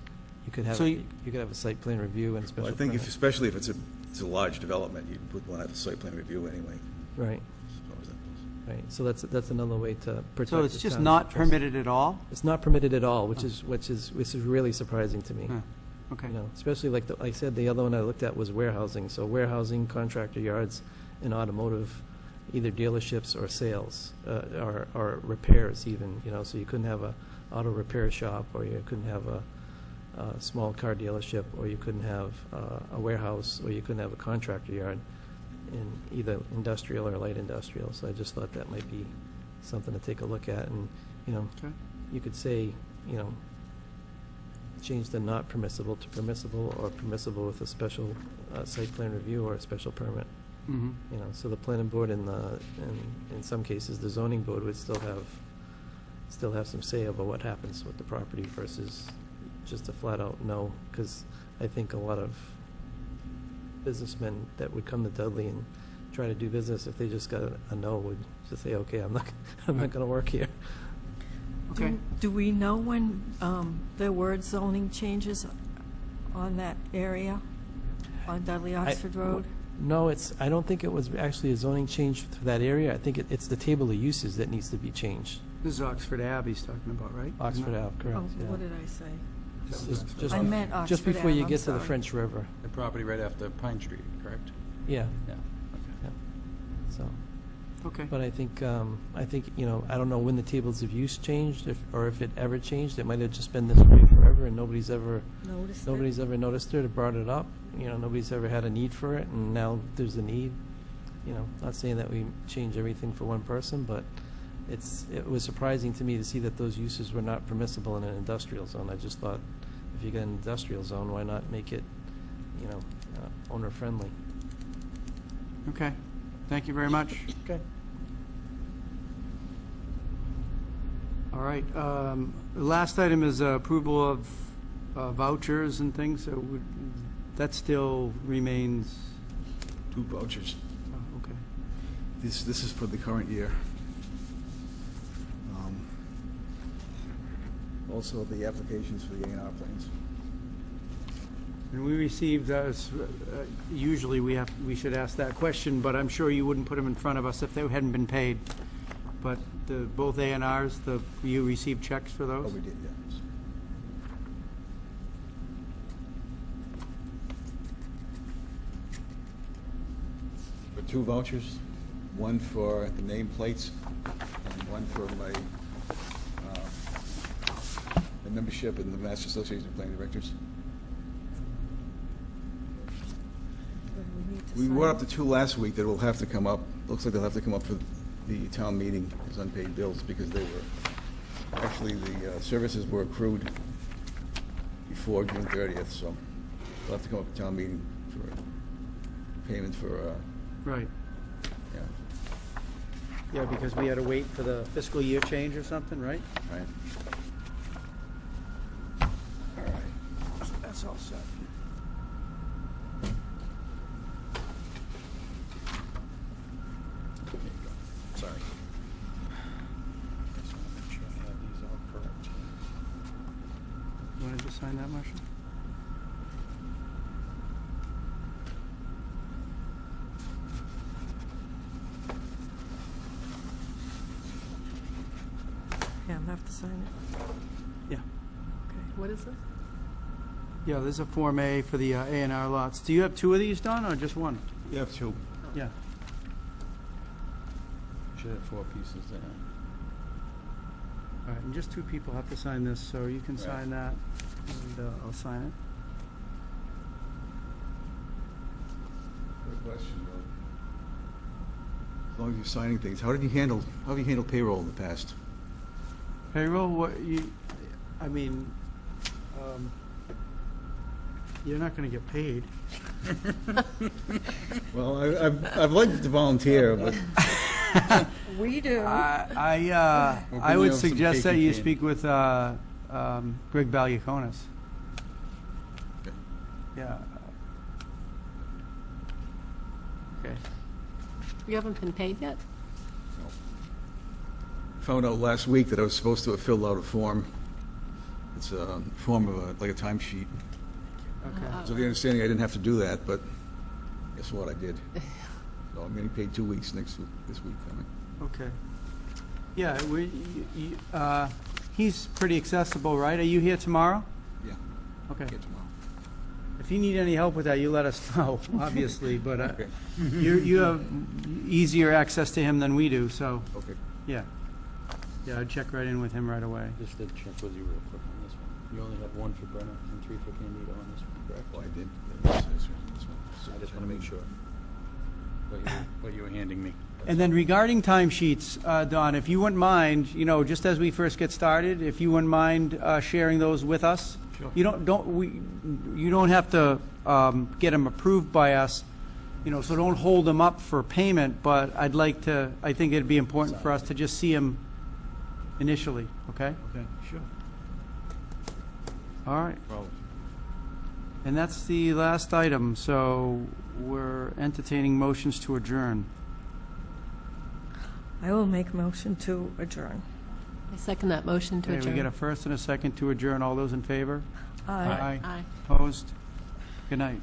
[SPEAKER 6] you could have,
[SPEAKER 1] So
[SPEAKER 6] you could have a site plan review and a
[SPEAKER 4] Well,
[SPEAKER 6] special
[SPEAKER 4] I think
[SPEAKER 6] permit.
[SPEAKER 4] especially if it's a large development, you would want to have a site plan review anyway.
[SPEAKER 6] Right,
[SPEAKER 4] as far as that goes.
[SPEAKER 6] right, so that's another way to protect
[SPEAKER 1] So it's
[SPEAKER 6] the
[SPEAKER 1] just
[SPEAKER 6] town's
[SPEAKER 1] not
[SPEAKER 6] interest.
[SPEAKER 1] permitted at all?
[SPEAKER 6] It's not permitted at all, which is really surprising to me.
[SPEAKER 1] Huh, Okay.
[SPEAKER 6] You know, especially like I said, the other one I looked at was warehousing. So warehousing, contractor yards, and automotive, either dealerships or sales, or repairs even, so you couldn't have a auto repair shop, or you couldn't have a small car dealership, or you couldn't have a warehouse, or you couldn't have a contractor yard in either industrial or light industrial. So I just thought that might be something to take a look at. And,
[SPEAKER 1] Okay.
[SPEAKER 6] you could say, change the not permissible to permissible, or permissible with a special site plan review or a special permit.
[SPEAKER 1] Mhm.
[SPEAKER 6] So the planning board and in some cases, the zoning board would still have some say over what happens with the property versus just a flat out no, because I think a lot of businessmen that would come to Dudley and try to do business, if they just got a no, would just say, okay, I'm not gonna work here.
[SPEAKER 1] Okay.
[SPEAKER 2] Do we know when there were zoning changes on that area, on Dudley Oxford Road?
[SPEAKER 6] No, I don't think it was actually a zoning change for that area. I think it's the table of uses that needs to be changed.
[SPEAKER 1] This is Oxford Ave he's talking about, right?
[SPEAKER 6] Oxford Ave, correct,
[SPEAKER 2] Oh,
[SPEAKER 6] yeah.
[SPEAKER 2] what did I say?
[SPEAKER 6] Just
[SPEAKER 2] I meant
[SPEAKER 6] just
[SPEAKER 2] Oxford
[SPEAKER 6] before you
[SPEAKER 2] Ave,
[SPEAKER 6] get
[SPEAKER 2] I'm
[SPEAKER 6] to the
[SPEAKER 2] sorry.
[SPEAKER 6] French River.
[SPEAKER 5] The property right after Pine Street, correct?
[SPEAKER 6] Yeah,
[SPEAKER 5] Yeah.
[SPEAKER 6] yeah. So,
[SPEAKER 1] Okay.
[SPEAKER 6] but I think, you know, I don't know when the tables of use changed, or if it ever changed. It might have just been this way forever, and nobody's ever
[SPEAKER 2] Noticed it?
[SPEAKER 6] noticed it or brought it up. You know, nobody's ever had a need for it, and now there's a need. You know, not saying that we change everything for one person, but it was surprising to me to see that those uses were not permissible in an industrial zone. I just thought, if you get an industrial zone, why not make it, you know, owner-friendly?
[SPEAKER 1] Okay. Thank you very much.
[SPEAKER 6] Okay.
[SPEAKER 1] All right. The last item is approval of vouchers and things. So that still remains.
[SPEAKER 4] 2 vouchers.
[SPEAKER 1] Oh, okay.
[SPEAKER 4] This is for the current year. Also, the applications for the A&R plans.
[SPEAKER 1] And we received those. Usually we should ask that question, but I'm sure you wouldn't put them in front of us if they hadn't been paid. But both A&Rs, you received checks for those?
[SPEAKER 4] Oh, we did, yeah. For 2 vouchers, one for the nameplates and one for my membership in the Master Association of Planning Directors.
[SPEAKER 2] What do we need to
[SPEAKER 4] We
[SPEAKER 2] sign?
[SPEAKER 4] brought up the 2 last week that will have to come up. Looks like they'll have to come up for the town meeting as unpaid bills because they were, actually, the services were accrued before June 30th, so they'll have to come up at town meeting for payment for,
[SPEAKER 1] Right.
[SPEAKER 4] yeah,
[SPEAKER 1] Yeah, because we had to wait for the fiscal year change or something, right?
[SPEAKER 4] right.
[SPEAKER 1] All right. That's all set.
[SPEAKER 5] There you go. Sorry. Just want to make sure I have these all correct.
[SPEAKER 1] You want to just sign that, Marcia?
[SPEAKER 2] Yeah, I have to sign it.
[SPEAKER 1] Yeah.
[SPEAKER 2] Okay.
[SPEAKER 3] What is this?
[SPEAKER 1] Yeah, there's a Form A for the A&R lots. Do you have 2 of these, Don, or just one?
[SPEAKER 4] You have 2.
[SPEAKER 1] Yeah.
[SPEAKER 5] Should have 4 pieces there.
[SPEAKER 1] All right, and just 2 people have to sign this, so you can
[SPEAKER 5] Right.
[SPEAKER 1] sign that, and I'll sign it.
[SPEAKER 4] Good question, though. As long as you're signing things, how have you handled payroll in the past?
[SPEAKER 1] Payroll, you're not going to get paid.
[SPEAKER 4] Well, I've liked to volunteer, but
[SPEAKER 2] We do.
[SPEAKER 1] I
[SPEAKER 5] We'll
[SPEAKER 1] I
[SPEAKER 5] bring
[SPEAKER 1] would
[SPEAKER 5] you some
[SPEAKER 1] suggest
[SPEAKER 5] cake
[SPEAKER 1] that
[SPEAKER 5] and
[SPEAKER 1] you
[SPEAKER 5] candy.
[SPEAKER 1] speak with Greg Balyakonis.
[SPEAKER 4] Okay.
[SPEAKER 1] Yeah. Okay.
[SPEAKER 3] You haven't been paid yet?
[SPEAKER 4] found out last week that I was supposed to have filled out a form. It's a form of like a timesheet.
[SPEAKER 1] Okay.
[SPEAKER 4] So the understanding I didn't have to do that, but guess what? I did. So I'm getting paid 2 weeks this week coming.
[SPEAKER 1] Okay. Yeah, he's pretty accessible, right? Are you here tomorrow?
[SPEAKER 4] Yeah,
[SPEAKER 1] Okay.
[SPEAKER 4] get tomorrow.
[SPEAKER 1] If you need any help with that, you let us know, obviously, but
[SPEAKER 4] Okay.
[SPEAKER 1] you have easier access to him than we do, so,
[SPEAKER 4] Okay.
[SPEAKER 1] yeah. Yeah, I'd check right in with him right away.
[SPEAKER 5] Just did check with you real quick on this one. You only have 1 for Brenna and 3 for Candido on this one, correct?
[SPEAKER 4] Well, I did. This one.
[SPEAKER 5] I just want to make sure what you were handing me.
[SPEAKER 1] And then regarding timesheets, Don, if you wouldn't mind, just as we first get started, if you wouldn't mind sharing those with us?
[SPEAKER 4] Sure.
[SPEAKER 1] You don't have to get them approved by us, so don't hold them up for payment, but I think it'd be important for us to just see them initially, okay?
[SPEAKER 4] Okay, sure.
[SPEAKER 1] All right.
[SPEAKER 4] Problem.
[SPEAKER 1] And that's the last item, so we're entertaining motions to adjourn.
[SPEAKER 2] I will make a motion to adjourn.
[SPEAKER 3] I second that motion to
[SPEAKER 1] Okay,
[SPEAKER 3] adjourn.
[SPEAKER 1] we get a first and a second to adjourn. All those in favor?
[SPEAKER 2] Aye.
[SPEAKER 3] Aye.
[SPEAKER 1] Opposed? Good night.